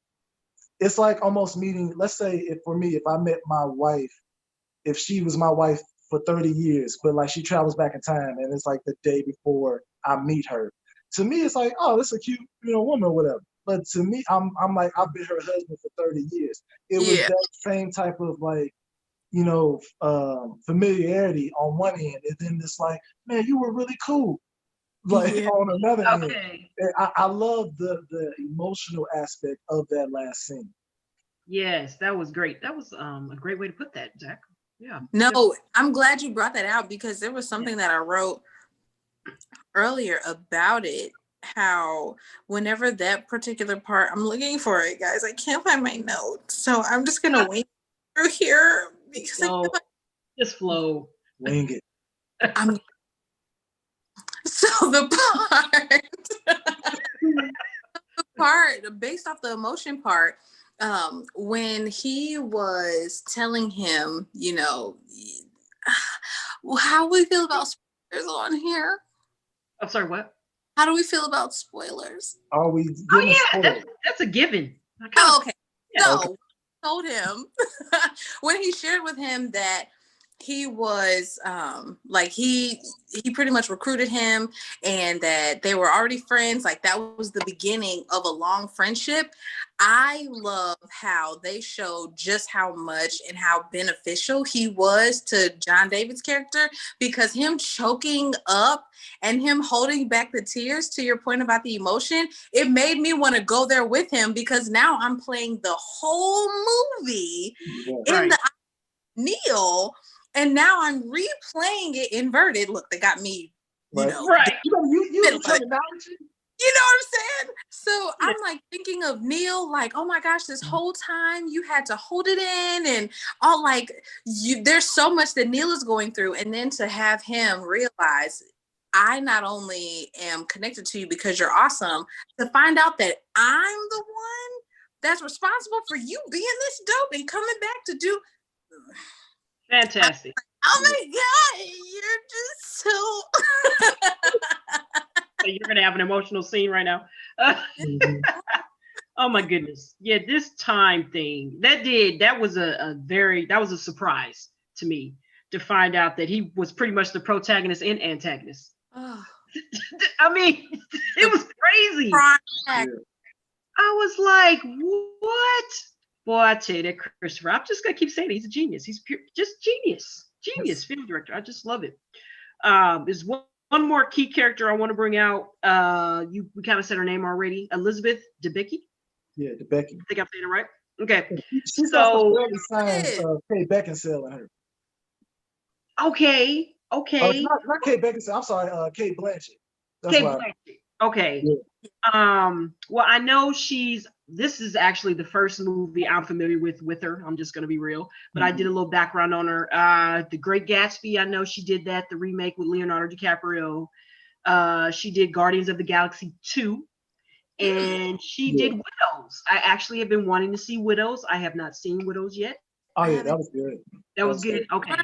it's like almost meeting, let's say if I met my wife, if she was my wife for 30 years, but like she travels back in time and it's like the day before I meet her. To me, it's like, oh, that's a cute, woman or whatever. But to me, I'm like, I've been her husband for 30 years. It was that same type of like, familiarity on one end, and then it's like, man, you were really cool. Like on another end. And I love the emotional aspect of that last scene. Yes, that was great. That was a great way to put that, Zach. Yeah. No, I'm glad you brought that out because there was something that I wrote earlier about it. How whenever that particular part, I'm looking for it, guys. I can't find my note, so I'm just gonna wing through here because just flow, wing it. So the part based off the emotion part, when he was telling him, how we feel about spoilers on here. I'm sorry, what? How do we feel about spoilers? Are we? That's a given. Okay. So told him when he shared with him that he was he pretty much recruited him and that they were already friends, like that was the beginning of a long friendship. I love how they showed just how much and how beneficial he was to John David's character, because him choking up and him holding back the tears, to your point about the emotion, it made me want to go there with him, because now I'm playing the whole movie in the Neil. And now I'm replaying it inverted. Look, they got me, Right. You terminology. You know what I'm saying? So Yeah. I'm like thinking of Neil, like, oh my gosh, this whole time you had to hold it in and all like there's so much that Neil is going through. And then to have him realize I not only am connected to you because you're awesome, to find out that I'm the one that's responsible for you being this dope and coming back to do. Fantastic. Oh my God, you're just so. You're gonna have an emotional scene right now. Mhm. Oh my goodness. Yeah, this time thing that was that was a surprise to me to find out that he was pretty much the protagonist and antagonist. Oh, I mean, it was crazy. Yeah. I was like, what? Boy, I tell you that Christopher, I'm just gonna keep saying it. He's a genius. He's just genius. Genius Yes. film director. I just love it. There's one more key character I want to bring out. We kind of said her name already. Elizabeth Debicki. Yeah, the Becky. I think I'm saying it right. Okay. She's got some So fairly signs of Kate Beckinsale in her. okay. Oh, it's Okay. not Kate Beckinsale. I'm sorry, Kate Blanchett. That's Kate why. Blanchett. Okay. Yeah. Well, I know this is actually the first movie I'm familiar with her. I'm just gonna be real. But I did a little background on her. The Great Gatsby, I know she did that, the remake with Leonardo DiCaprio. She did Guardians of the Galaxy 2, and she Yeah. did Widows. I actually have been wanting to see Widows. I have not seen Widows yet. Oh I yeah, haven't that was good. That was good. Okay.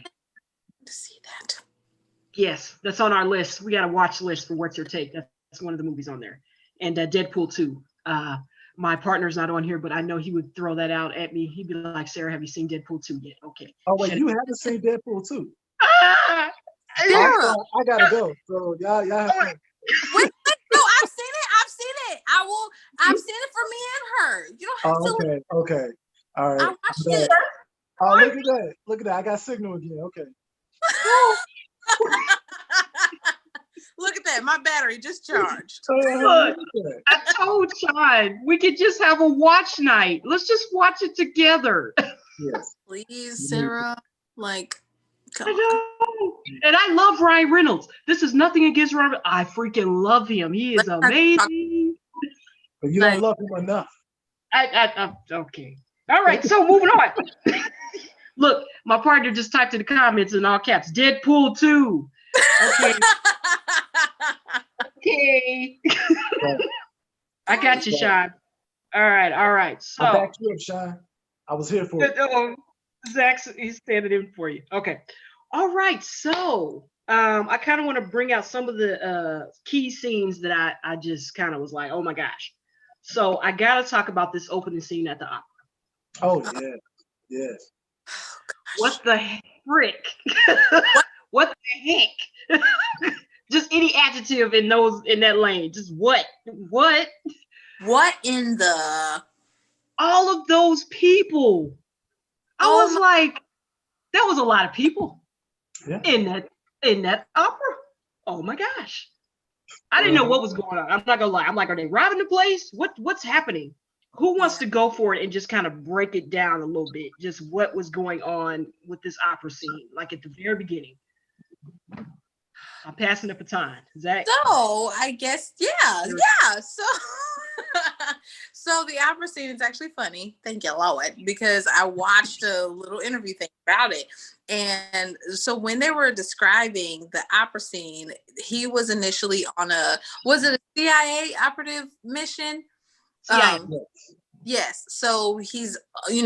to see that. Yes, that's on our list. We got a watch list for What's Your Take. That's one of the movies on there. And Deadpool 2. My partner's not on here, but I know he would throw that out at me. He'd be like, Sarah, have you seen Deadpool 2 yet? Okay. Oh wait, Shut you haven't seen Deadpool 2? Ah! Sarah. I gotta go. So y'all have fun. Wait, no, I've seen it. I've seen it. I've seen it for me and her. You don't have Oh, to. okay, okay. All I right. watched I'm back. it. Oh, look at that. Look at that. I got signal again. Okay. Look at that. My battery just charged. Look, Look at that. I told Sean we could just have a watch night. Let's just watch it together. Yes. Please, Sarah. Like, come I on. know. And I love Ryan Reynolds. This is nothing against Ryan. I freaking love him. He is Let's not talk. amazing. But you don't love him enough. Okay. All right. So moving on. Look, my partner just typed in the comments in all caps. Deadpool 2. Okay. Okay. Right. I got you, Sean. All right. All right. I So backed you up, Sean. I was here for it. Zach's he's standing in for you. Okay. All right. So I kind of want to bring out some of the key scenes that I just kind of was like, oh my gosh. So I gotta talk about this opening scene at the opera. Oh yeah. Yes. What the frick? What the heck? Just any adjective in that lane. Just what? What? What in the? All of those people. I Oh was my. like, that was a lot of people Yeah. in that opera. Oh my gosh. I didn't know what was going on. I'm not gonna lie. I'm like, are they robbing the place? What's happening? Who wants to go for it and just kind of break it down a little bit? Just what was going on with this opera scene, like at the very beginning. I'm passing the baton. Zach. So I guess yeah. So so the opera scene is actually funny. Thank you, Lord, because I watched a little interview thing about it. And so when they were describing the opera scene, he was initially on was it a CIA operative mission? CIA. Yes. So he's, in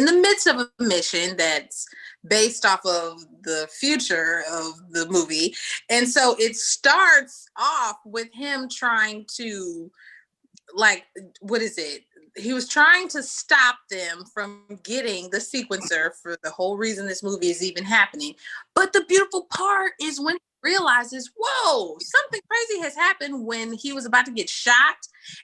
the midst of a mission that's based off of the future of the movie. And so it starts off with him trying to, like, what is it? He was trying to stop them from getting the sequencer for the whole reason this movie is even happening. But the beautiful part is when he realizes, whoa, something crazy has happened when he was about to get shot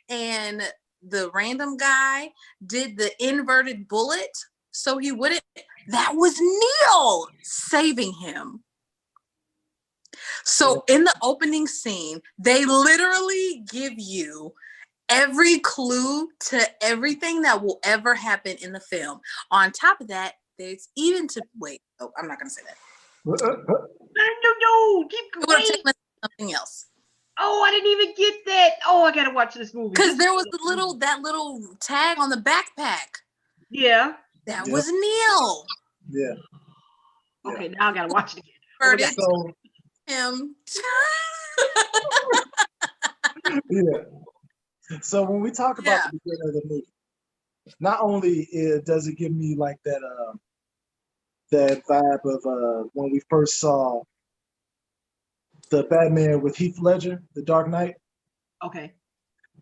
and the random guy did the inverted bullet so he wouldn't. That was Neil saving him. So in the opening scene, they literally give you every clue to everything that will ever happen in the film. On top of that, there's even I'm not going to say that. No, keep It would have going. taken us to something else. Oh, I didn't even get that. Oh, I gotta watch this movie. Because there was that little tag on the backpack. Yeah. That Yeah. was Neil. Yeah. Okay, now I gotta watch it again. Heard got? it. So Him. yeah. So when we talk about Yeah. the beginning of the movie, not only does it give me like that vibe of when we first saw the Batman with Heath Ledger, The Dark Knight, Okay.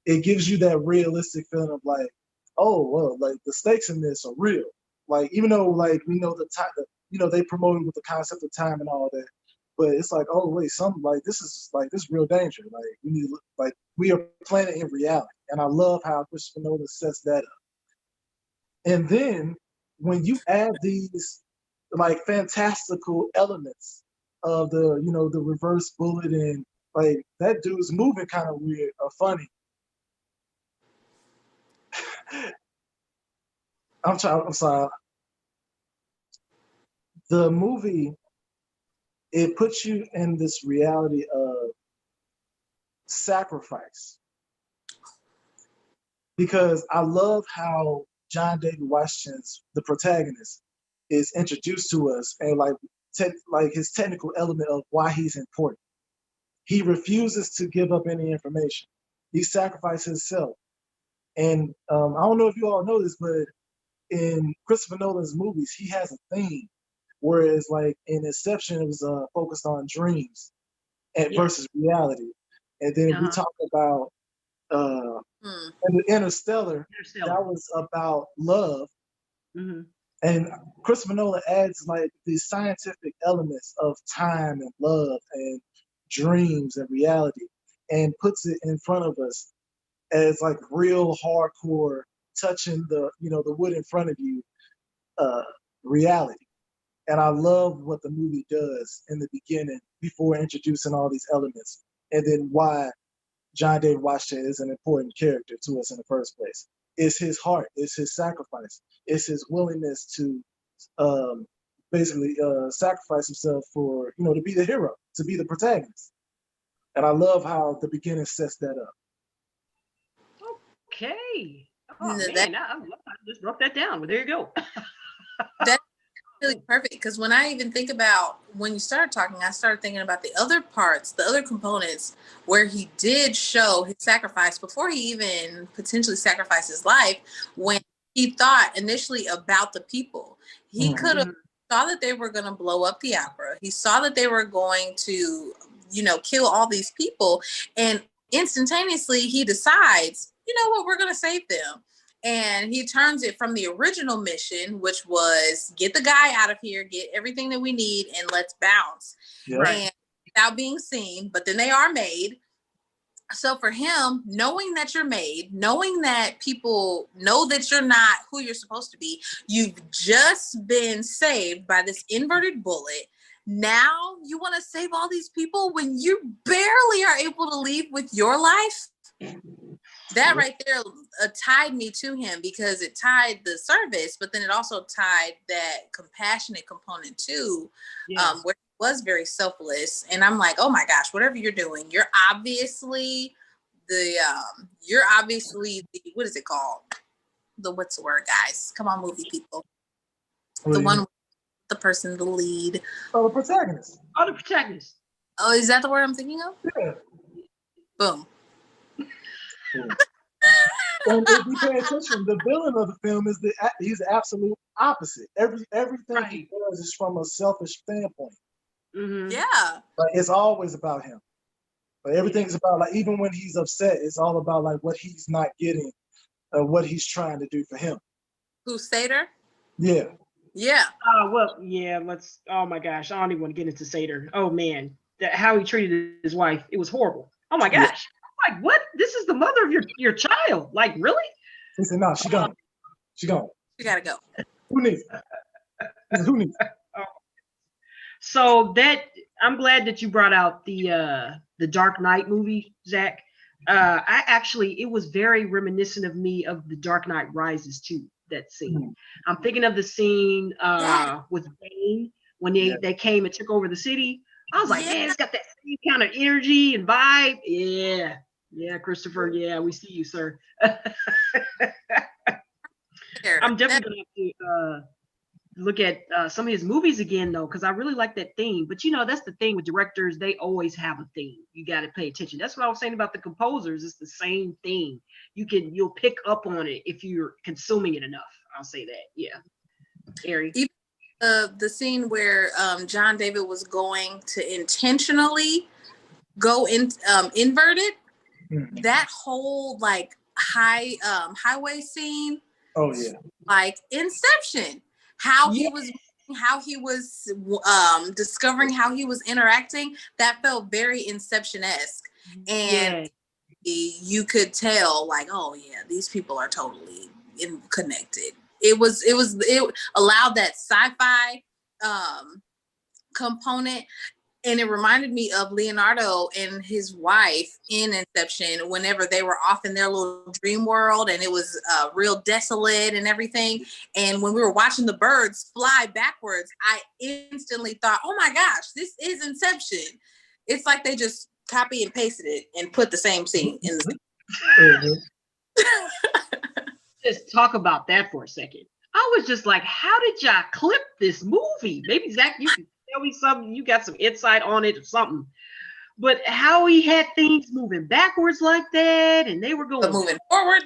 it gives you that realistic feeling of like, oh well, like the stakes in this are real. Like even though like we know the time, they promoted with the concept of time and all that, but it's like, oh wait, some like this is real danger. Like we need like we are playing it in reality, and I love how Christopher Nolan sets that up. And then when you add these like fantastical elements of the reverse bullet and like that dude's moving kind of weird or funny. I'm sorry. The movie, it puts you in this reality of sacrifice. Because I love how John David Washington's the protagonist is introduced to us and like his technical element of why he's important. He refuses to give up any information. He sacrifices himself. And I don't know if you all know this, but in Christopher Nolan's movies, he has a theme. Whereas, like in Inception, it was focused on dreams and versus reality. And then we talk about Interstellar, that was about love. Mm-hmm. And Christopher Nolan adds like these scientific elements of time and love and dreams and reality and puts it in front of us as like real hardcore touching the wood in front of you reality. And I love what the movie does in the beginning before introducing all these elements, and then why John David Washington is an important character to us in the first place. It's his heart, it's his sacrifice, it's his willingness to basically sacrifice himself for, to be the hero, to be the protagonist. And I love how the beginning sets that up. Okay. Oh man, I just wrote that down. Well, there you go. That's really perfect, because when I even think about when you started talking, I started thinking about the other parts, the other components where he did show his sacrifice before he even potentially sacrificed his life. When he thought initially about the people, he could have saw that they were going to blow up the opera. He saw that they were going to, kill all these people, and instantaneously he decides, you know what, we're going to save them. And he turns it from the original mission, which was get the guy out of here, get everything that we need, and let's bounce. Yeah. And without being seen, but then they are made. So for him, knowing that you're made, knowing that people know that you're not who you're supposed to be, you've just been saved by this inverted bullet. Now you want to save all these people when you barely are able to leave with your life? That right there tied me to him, because it tied the service, but then it also tied that compassionate component too, where he was very selfless. And I'm like, oh my gosh, whatever you're doing, you're obviously what is it called? What's the word, guys? Come on, movie people. The one with the person, the lead. Oh, the protagonist. Oh, the protagonist. Oh, is that the word I'm thinking of? Yeah. Boom. And if you pay attention, the villain of the film he's the absolute opposite. Everything he does is from a selfish standpoint. Mm-hmm. Yeah. Like it's always about him. Like everything's about, like, even when he's upset, it's all about like what he's not getting, what he's trying to do for him. Who's Sater? Yeah. Yeah. Well, yeah. Let's. Oh my gosh, I don't even want to get into Sater. Oh man, how he treated his wife, it was horrible. Oh my gosh. Like, what? This is the mother of your child. Like, really? He said, no, she gone. She gone. She gotta go. Who needs it? Who needs it? So that, I'm glad that you brought out the Dark Knight movie, Zach. It was very reminiscent of me of the Dark Knight Rises too, that scene. I'm thinking of the scene with Bane when they came and took over the city. I was like, Yeah. man, it's got that same kind of energy and vibe. Yeah. Yeah, Christopher. Yeah, we see you, sir. I'm definitely gonna have to look at some of his movies again though, because I really like that theme. But you know, that's the thing with directors; they always have a theme. You got to pay attention. That's what I was saying about the composers. It's the same thing. You'll pick up on it if you're consuming it enough. I'll say that. Yeah, Ari. Even the scene where John David was going to intentionally go in inverted, that whole like highway scene, Oh yeah. like Inception, how he was discovering how he was interacting, that felt very Inception-esque. And Yeah. you could tell like, oh yeah, these people are totally connected. It allowed that sci-fi component, and it reminded me of Leonardo and his wife in Inception whenever they were off in their little dream world and it was real desolate and everything. And when we were watching the birds fly backwards, I instantly thought, oh my gosh, this is Inception. It's like they just copy and pasted it and put the same scene in the Just talk about that for a second. I was just like, how did y'all clip this movie? Maybe Zach, you can tell me something. You got some insight on it or something. But how he had things moving backwards like that, and they were going moving forward.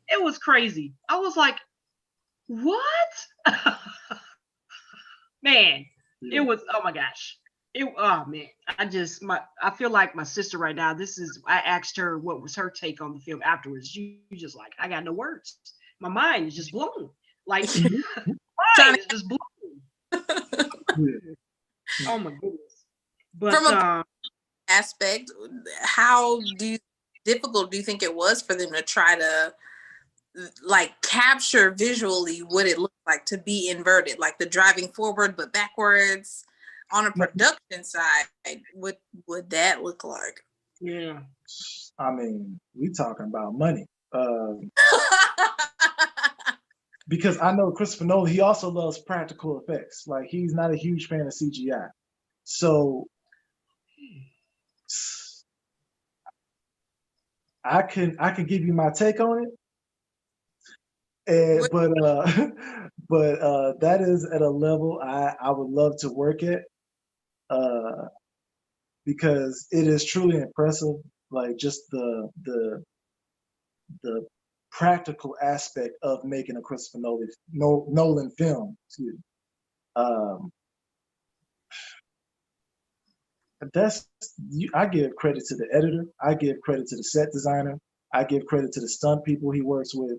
It was crazy. I was like, what? Man, it was, oh my gosh. Oh man, I feel like my sister right now. I asked her what was her take on the film afterwards. You just like, I got no words. My mind is just blown. Like, mind is just blown. Oh my goodness. But from a aspect, how difficult do you think it was for them to try to like capture visually what it looked like to be inverted, like the driving forward but backwards? On a production side, what would that look like? Yeah. I mean, we talking about money. Because I know Christopher Nolan, he also loves practical effects. Like, he's not a huge fan of CGI. So I can give you my take on it. And, but that is at a level I would love to work at, because it is truly impressive. Like, just the practical aspect of making a Christopher Nolan film. Excuse me. I give credit to the editor. I give credit to the set designer. I give credit to the stunt people he works with.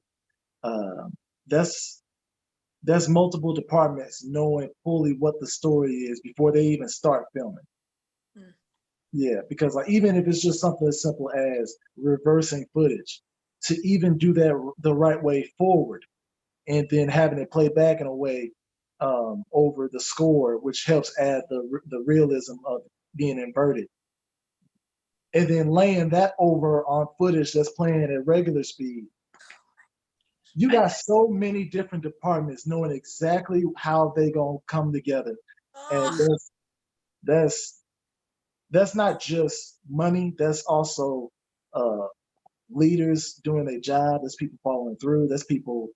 There's multiple departments knowing fully what the story is before they even start filming. Yeah, because like, even if it's just something as simple as reversing footage, to even do that the right way forward, and then having it play back in a way over the score, which helps add the realism of being inverted, and then laying that over on footage that's playing at regular speed. You got so many different departments knowing exactly how they gonna come together, and that's not just money. That's also leaders doing their job. That's people following through. That's people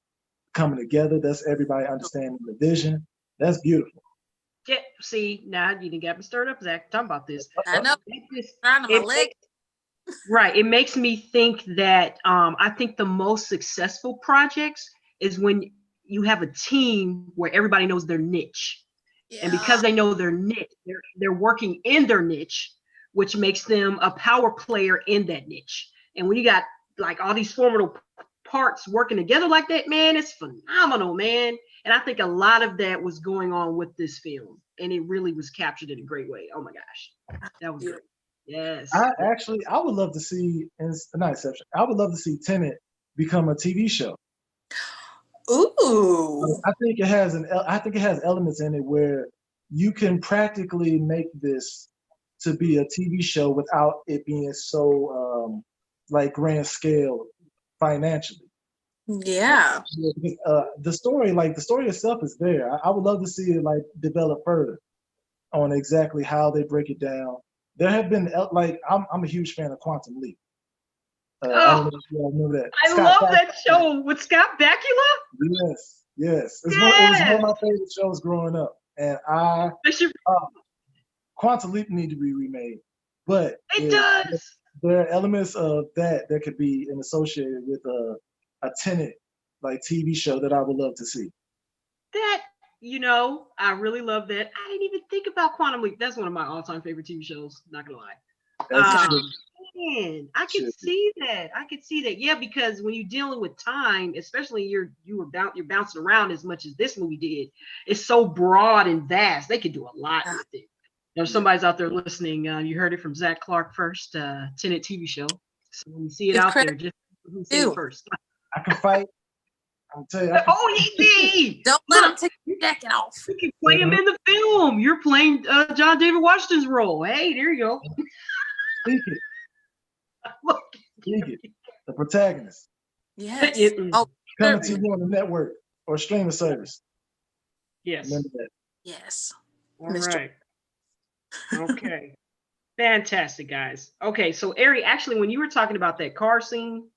coming together. That's everybody understanding the vision. That's beautiful. Yeah, see, now you didn't get me stirred up, Zach. Talking about this. I know. Trying to my leg. Right. It makes me think that I think the most successful projects is when you have a team where everybody knows their niche. Yeah. And because they know their niche, they're working in their niche, which makes them a power player in that niche. And when you got like all these formidable parts working together like that, man, it's phenomenal, man. And I think a lot of that was going on with this film, and it really was captured in a great way. Oh my gosh, that was great. Yes. I would love to see, not exception, I would love to see TENET become a TV show. Ooh. I think it has elements in it where you can practically make this to be a TV show without it being so like grand scale financially. Yeah. The story itself is there. I would love to see it like develop further. on exactly how they break it down. There have been like I'm a huge fan of Quantum Leap. I don't know if you all remember that. I love that show with Scott Bakula. Yes, yes. It was one of Yes. my favorite shows growing up, and Quantum Leap need to be remade, but It does. there are elements of that could be associated with a Tenet like TV show that I would love to see. That, I really love that. I didn't even think about Quantum Leap. That's one of my all-time favorite TV shows. Not gonna lie. That's Man, I could see that. I could see that. Yeah, because when you're dealing with time, especially you're bouncing around as much as this movie did. It's so broad and vast. They could do a lot with it. Somebody's out there listening. You heard it from Zach Clark first. Tenet TV show. So when you see it out there, just see it first. I can fight. I'll tell you. Don't let him take your jacket off. You can play him in the film. You're playing John David Washington's role. Hey, there you go. Speak it. The protagonist. Yes. Coming to you on the network or streaming service. Yes. Remember that. Yes. All right. Okay. Fantastic, guys. Okay, so Ari, actually, when you were talking about that car scene,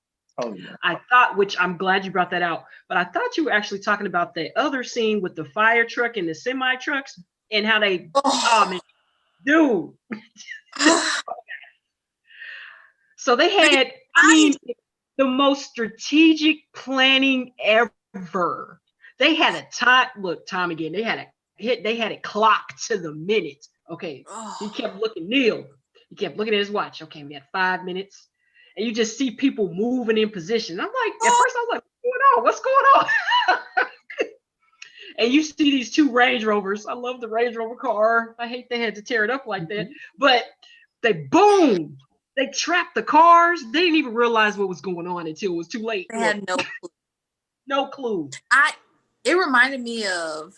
I thought, which I'm glad you brought that out, but I thought you were actually talking about the other scene with the fire truck and the semi trucks and how they, dude. So they had, the most strategic planning ever. They had a time. Look, Tom again. They had it clocked to the minute. Okay, he kept looking. Neil, he kept looking at his watch. Okay, we had 5 minutes, and you just see people moving in position. I'm like, at first I was like, what's going on? And you see these 2 Range Rovers. I love the Range Rover car. I hate they had to tear it up like that, but they boom. They trapped the cars. They didn't even realize what was going on until it was too late. They had no clue. No clue. It reminded me of,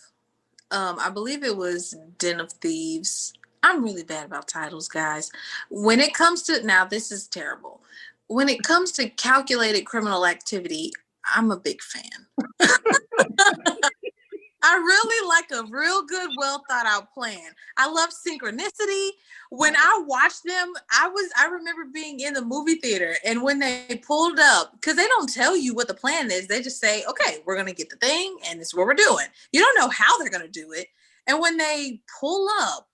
I believe it was Den of Thieves. I'm really bad about titles, guys. When it comes to, now this is terrible. When it comes to calculated criminal activity, I'm a big fan. I really like a real good, well thought out plan. I love synchronicity. When I watched them, I remember being in the movie theater, and when they pulled up, because they don't tell you what the plan is, they just say, okay, we're going to get the thing, and this is what we're doing. You don't know how they're going to do it. And when they pull up,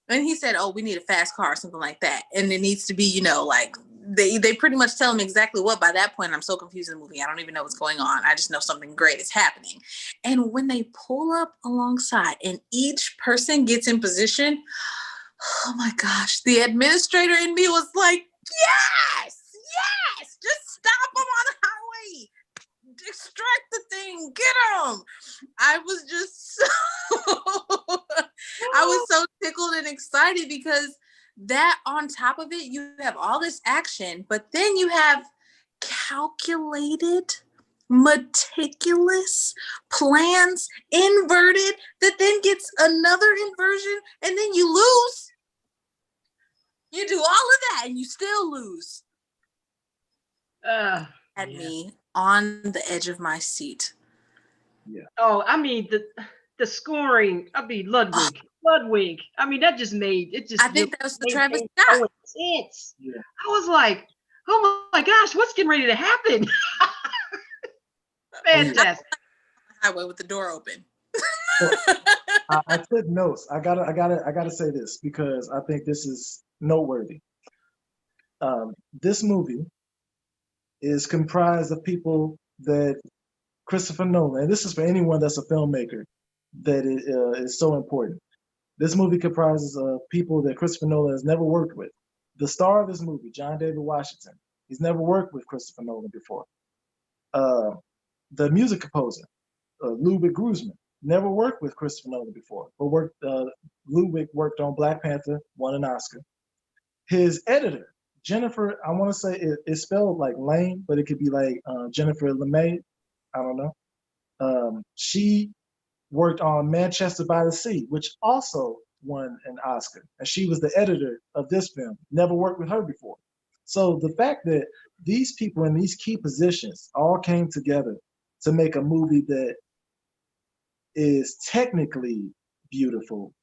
and he said, oh, we need a fast car or something like that. And it needs to be, like, they pretty much tell him exactly what. By that point, I'm so confused in the movie. I don't even know what's going on. I just know something great is happening. And when they pull up alongside and each person gets in position, oh my gosh, the administrator in me was like, yes, just stop them on the highway. Extract the thing, get them. I was just I was so tickled and excited because that on top of it, you have all this action, but then you have calculated, meticulous plans inverted that then gets another inversion, and then you lose. You do all of that and you still lose. Had me on the edge of my seat. Yeah. Oh, I mean the scoring. I mean Ludwig. I mean that just made it. I think that was the Travis Scott. So intense. Yeah. I was like, oh my gosh, what's getting ready to happen? Fantastic. Highway with the door open. So, I took notes. I gotta say this because I think this is noteworthy. This movie is comprised of people that Christopher Nolan, and this is for anyone that's a filmmaker, that is so important. This movie comprises of people that Christopher Nolan has never worked with. The star of this movie, John David Washington, he's never worked with Christopher Nolan before. The music composer, Ludwig Göransson, never worked with Christopher Nolan before, but Ludwig worked on Black Panther, won an Oscar. His editor, Jennifer, I want to say it's spelled like Lane, but it could be like Jennifer LeMay. I don't know. She worked on Manchester by the Sea, which also won an Oscar. And she was the editor of this film. Never worked with her before. So the fact that these people in these key positions all came together to make a movie that is technically beautiful,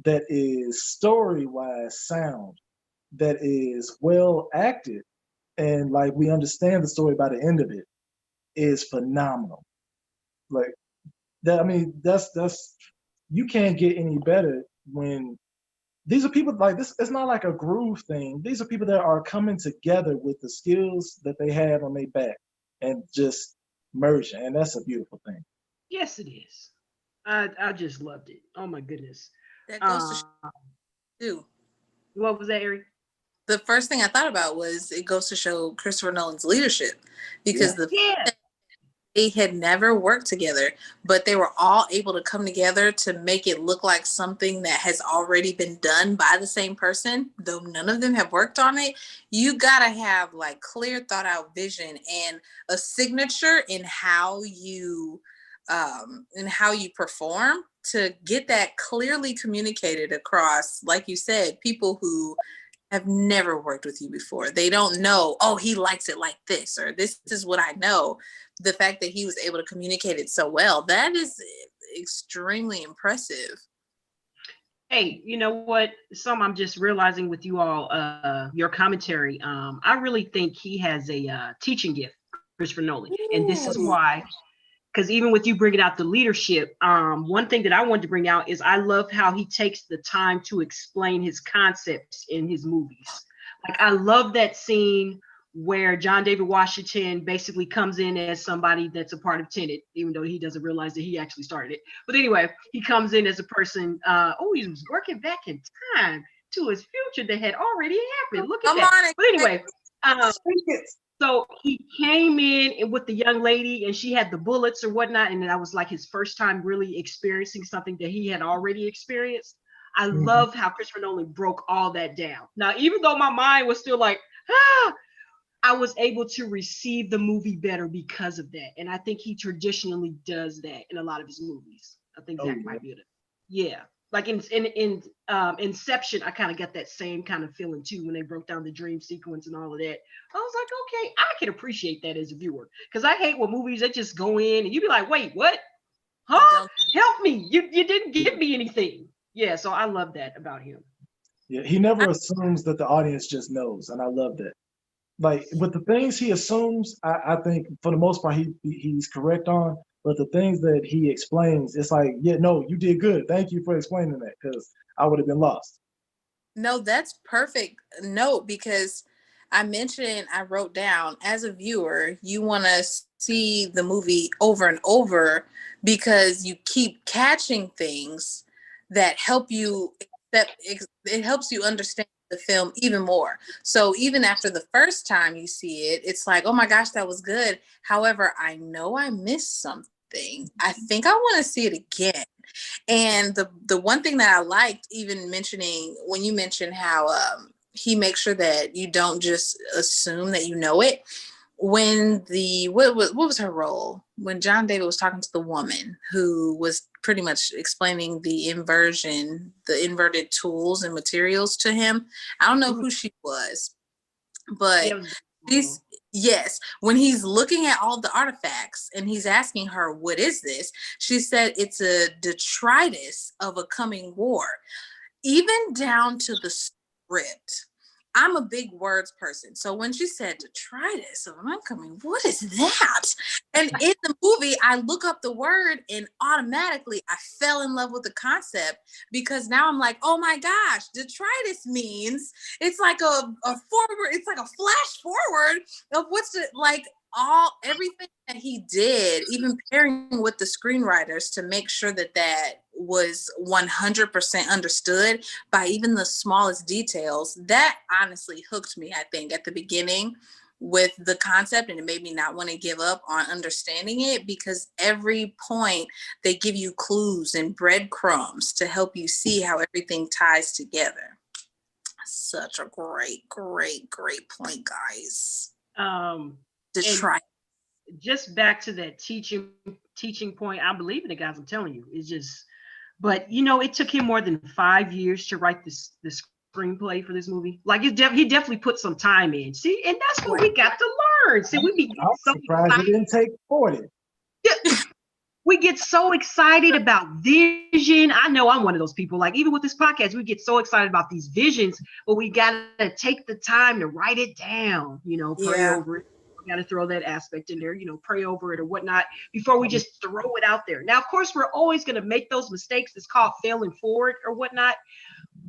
that is story-wise sound, that is well acted, and like we understand the story by the end of it, is phenomenal. Like that, I mean, that's you can't get any better when these are people like this. It's not like a groove thing. These are people that are coming together with the skills that they have on their back and just merging, and that's a beautiful thing. Yes, it is. I just loved it. Oh my goodness. That goes to Uh, show too. what was that, Eric? The first thing I thought about was it goes to show Christopher Nolan's leadership, Yeah. because Yeah. they had never worked together, but they were all able to come together to make it look like something that has already been done by the same person, though none of them have worked on it. You gotta have like clear thought out vision and a signature in how you perform to get that clearly communicated across, like you said, people who have never worked with you before. They don't know, oh, he likes it like this, or this is what I know. The fact that he was able to communicate it so well, that is extremely impressive. Hey, you know what? Some I'm just realizing with you all, your commentary. I really think he has a teaching gift, Christopher Nolan, and this is Ooh. why. Because even with you bringing out the leadership, one thing that I wanted to bring out is I love how he takes the time to explain his concepts in his movies. Like I love that scene where John David Washington basically comes in as somebody that's a part of Tenet, even though he doesn't realize that he actually started it. But anyway, he comes in as a person. He was working back in time to his future that had already happened. Look at Come that. on. But anyway, um, Speak it. so he came in with the young lady and she had the bullets or whatnot. And that was like his first time really experiencing something that he had already experienced. I Mhm. love how Christopher Nolan broke all that down. Now, even though my mind was still like, ah, I was able to receive the movie better because of that. And I think he traditionally does that in a lot of his movies. I think Oh Zach yeah. might be able to. Yeah. Like in Inception, I kind of got that same kind of feeling too when they broke down the dream sequence and all of that. I was like, okay, I can appreciate that as a viewer because I hate when movies that just go in and you be like, wait, what? And Huh? don't Help me! You didn't give me anything. Yeah, so I love that about him. Yeah. He never assumes that the audience just knows, and I love that. Like with the things he assumes, I think for the most part he's correct on. But the things that he explains, it's like, yeah, no, you did good. Thank you for explaining that, because I would have been lost. No, that's perfect note, because I wrote down, as a viewer, you want to see the movie over and over because you keep catching things that help you it helps you understand the film even more. So even after the first time you see it, it's like, oh my gosh, that was good. However, I know I missed something. I think I want to see it again. And the one thing that I liked, even mentioning when you mentioned how he makes sure that you don't just assume that you know it. When what was her role? When John David was talking to the woman who was pretty much explaining the inverted tools and materials to him. I don't know Mhm. who she was, but Yeah, it was she's yes, when he's looking at all the artifacts and he's asking her, what is this? She said it's a detritus of a coming war, even down to the script. I'm a big words person. So when she said detritus of an oncoming, what is that? And in the movie, I look up the word and automatically I fell in love with the concept, because now I'm like, oh my gosh, detritus means it's like a forward, it's like a flash forward of what's it like, all everything that he did, even pairing with the screenwriters to make sure that that was 100% understood by even the smallest details. That honestly hooked me, I think, at the beginning with the concept, and it made me not want to give up on understanding it, because every point they give you clues and breadcrumbs to help you see how everything ties together. Such a great point, guys. To and try. just back to that teaching point, I believe in it, guys. I'm telling you, it's just. But you know, it took him more than 5 years to write this screenplay for this movie. Like he definitely put some time in. See, and that's what we got to learn. See, we be getting I'm so surprised it excited. didn't take 40. we get so excited about vision. I know I'm one of those people. Like even with this podcast, we get so excited about these visions, but we gotta take the time to write it down. You know, pray Yeah. over it. We gotta throw that aspect in there. You know, pray over it or whatnot before we just throw it out there. Now, of course, we're always gonna make those mistakes. It's called failing forward or whatnot.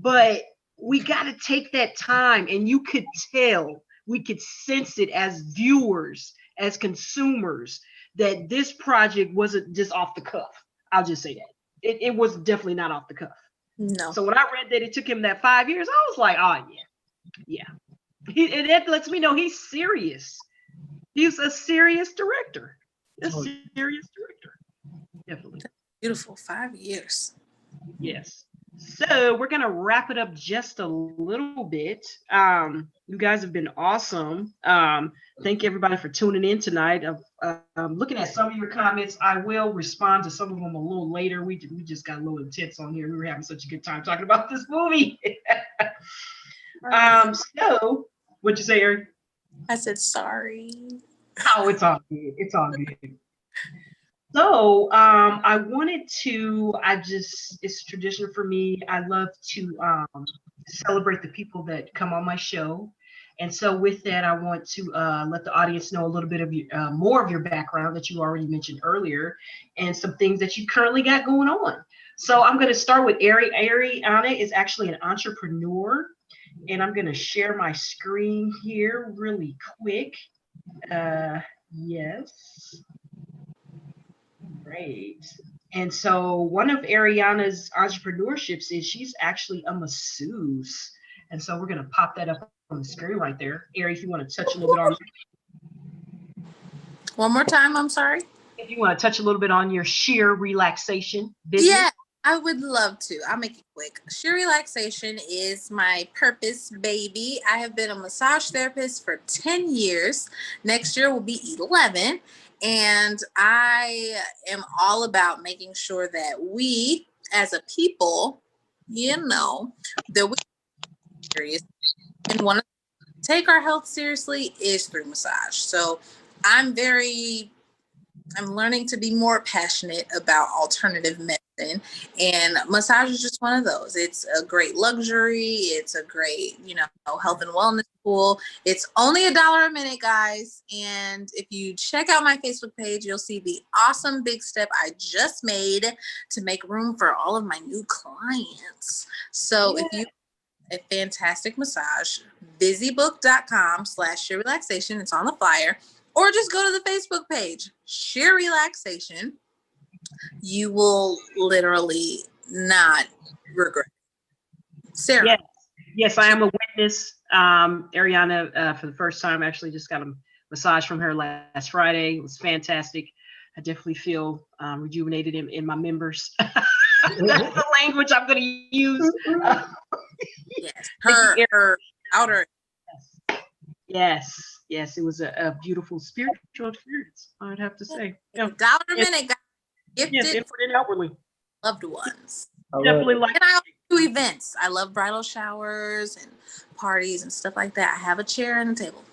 But we gotta take that time, and you could tell, we could sense it as viewers, as consumers, that this project wasn't just off the cuff. I'll just say that. It was definitely not off the cuff. No. So when I read that it took him that 5 years, I was like, oh yeah. And that lets me know he's serious. He's a serious director. Definitely. Beautiful. 5 years. Yes. So we're gonna wrap it up just a little bit. You guys have been awesome. Thank everybody for tuning in tonight. Looking at some of your comments, I will respond to some of them a little later. We just got a little intense on here. We were having such a good time talking about this movie. So what'd you say, Eric? I said sorry. Oh, it's all good. It's all good. So I wanted to, it's tradition for me. I love to celebrate the people that come on my show. And so with that, I want to let the audience know a little bit of more of your background that you already mentioned earlier and some things that you currently got going on. So I'm going to start with Ariana is actually an entrepreneur. And I'm going to share my screen here really quick. Yes. Great. And so one of Ariana's entrepreneurships is she's actually a masseuse. And so we're going to pop that up on the screen right there. Ari, if you want to touch a little bit on One more time, I'm sorry. if you want to touch a little bit on your sheer relaxation business. Yeah, I would love to. I'll make it quick. Sheer relaxation is my purpose, baby. I have been a massage therapist for 10 years. Next year will be 11. And I am all about making sure that we, as a people, that we serious. And one of take our health seriously is through massage. So I'm learning to be more passionate about alternative medicine, and massage is just one of those. It's a great luxury. It's a great, health and wellness tool. It's only $1 a minute, guys. And if you check out my Facebook page, you'll see the awesome big step I just made to make room for all of my new clients. So if you a fantastic massage, busybook.com/sheer relaxation. It's on the flyer. Or just go to the Facebook page, Sheer Relaxation. You will literally not regret it. Sarah. Yes, I am a witness. Ariana, for the first time, actually just got a massage from her last Friday. It was fantastic. I definitely feel rejuvenated in my members. That's the language I'm going to use. Yes, her outer. Yes, it was a beautiful spiritual experience, I'd have to say. $1 a minute, guys. Gifted inward and outwardly. Loved ones. Definitely like. And I also do events. I love bridal showers and parties and stuff like that. I have a chair and a table.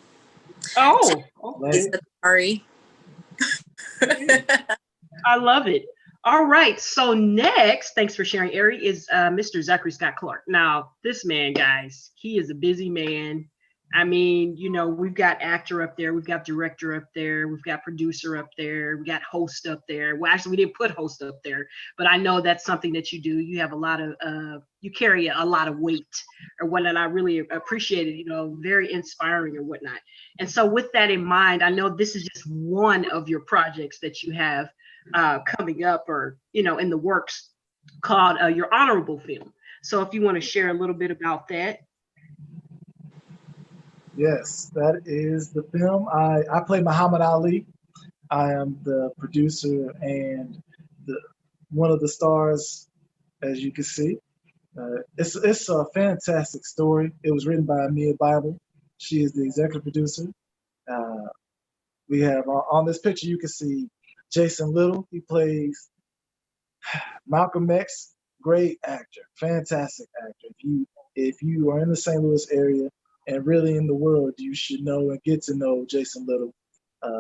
Oh, sorry. I love it. All right. So next, thanks for sharing, Ari, is Mr. Zachary Scott Clark. Now, this man, guys, he is a busy man. I mean, we've got actor up there, we've got director up there, we've got producer up there, we got host up there. Well, actually, we didn't put host up there, but I know that's something that you do. You have a lot of, you carry a lot of weight or whatnot. I really appreciate it, very inspiring or whatnot. And so with that in mind, I know this is just one of your projects that you have coming up or, in the works called your honorable film. So if you want to share a little bit about that. Yes, that is the film. I play Muhammad Ali. I am the producer and one of the stars, as you can see. It's a fantastic story. It was written by Mia Bible. She is the executive producer. We have on this picture, you can see Jason Little. He plays Malcolm X. Great actor, fantastic actor. If you are in the St. Louis area, and really in the world, you should know and get to know Jason Little.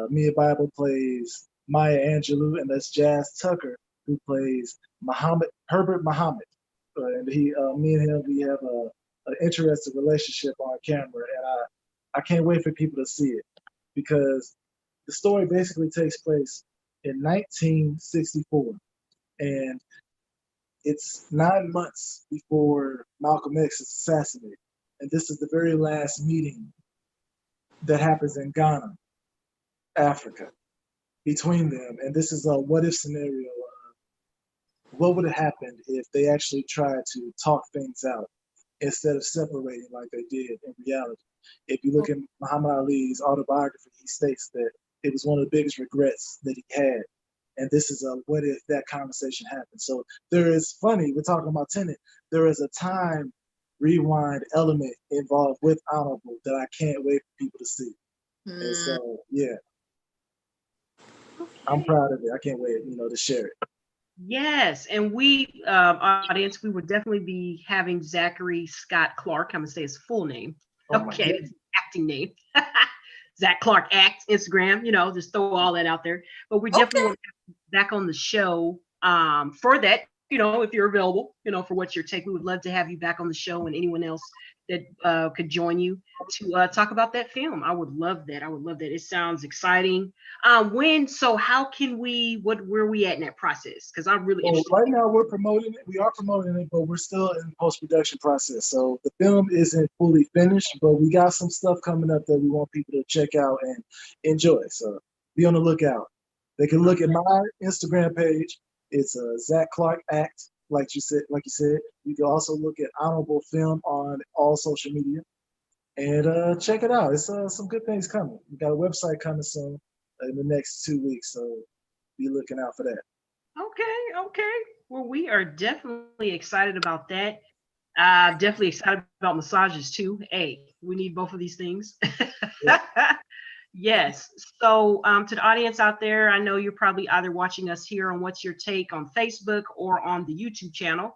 Mia Bible plays Maya Angelou, and that's Jazz Tucker, who plays Herbert Muhammad. And me and him, we have an interesting relationship on camera, and I can't wait for people to see it because the story basically takes place in 1964, and it's 9 months before Malcolm X is assassinated, and this is the very last meeting that happens in Ghana, Africa, between them. And this is a what if scenario. What would have happened if they actually tried to talk things out instead of separating like they did in reality? If you look at Muhammad Ali's autobiography, he states that it was one of the biggest regrets that he had. And this is a what if that conversation happened. So there is funny, we're talking about Tenet, there is a time rewind element involved with Honorable that I can't wait for people to see. And so, yeah, I'm proud of it. I can't wait, to share it. Yes, and we, audience, we would definitely be having Zachary Scott Clark. I'm gonna say his full name. Okay, it's acting name. Zach Clark Act, Instagram. Just throw all that out there. But we definitely want to have you back on the show for that. If you're available, for what's your take, we would love to have you back on the show, and anyone else that could join you to talk about that film. I would love that. It sounds exciting. How can where are we at in that process? Because I'm really interested. Right now we're promoting it. We are promoting it, but we're still in post-production process. So the film isn't fully finished, but we got some stuff coming up that we want people to check out and enjoy. So be on the lookout. They can look at my Instagram page. It's Zach Clark Act, like you said. You can also look at Honorable Film on all social media and check it out. It's some good things coming. We got a website coming soon in the next 2 weeks, so be looking out for that. Okay. Well, we are definitely excited about that. Definitely excited about massages too. Hey, we need both of these things. Yeah. Yes. So to the audience out there, I know you're probably either watching us here on What's Your Take on Facebook or on the YouTube channel.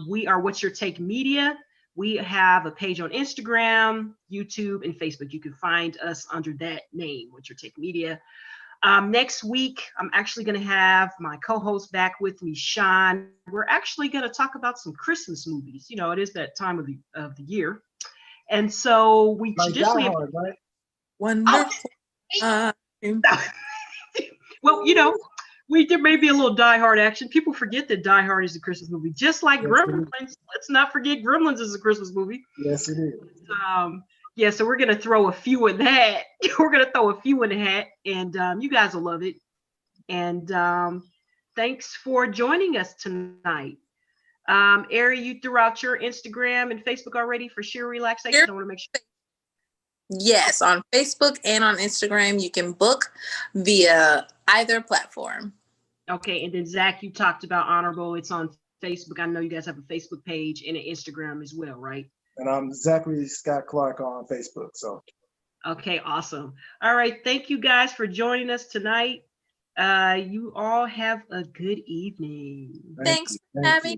We are What's Your Take Media. We have a page on Instagram, YouTube, and Facebook. You can find us under that name, What's Your Take Media. Next week, I'm actually going to have my co-host back with me, Sean. We're actually going to talk about some Christmas movies. It is that time of the year. And so we like traditionally Die Hard, right? Wonderful. Well, there may be a little Die Hard action. People forget that Die Hard is a Christmas movie, just like Gremlins. Let's not forget Gremlins is a Christmas movie. Yes, it is. So we're gonna throw a few in that. We're gonna throw a few in the hat, and you guys will love it. And thanks for joining us tonight. Ari, you threw out your Instagram and Facebook already for sheer relaxation. I want to make sure. Yes, on Facebook and on Instagram, you can book via either platform. Okay, and then Zach, you talked about Honorable. It's on Facebook. I know you guys have a Facebook page and an Instagram as well, right? And I'm Zachary Scott Clark on Facebook. So. Okay, awesome. All right, thank you guys for joining us tonight. You all have a good evening. Thanks for having me.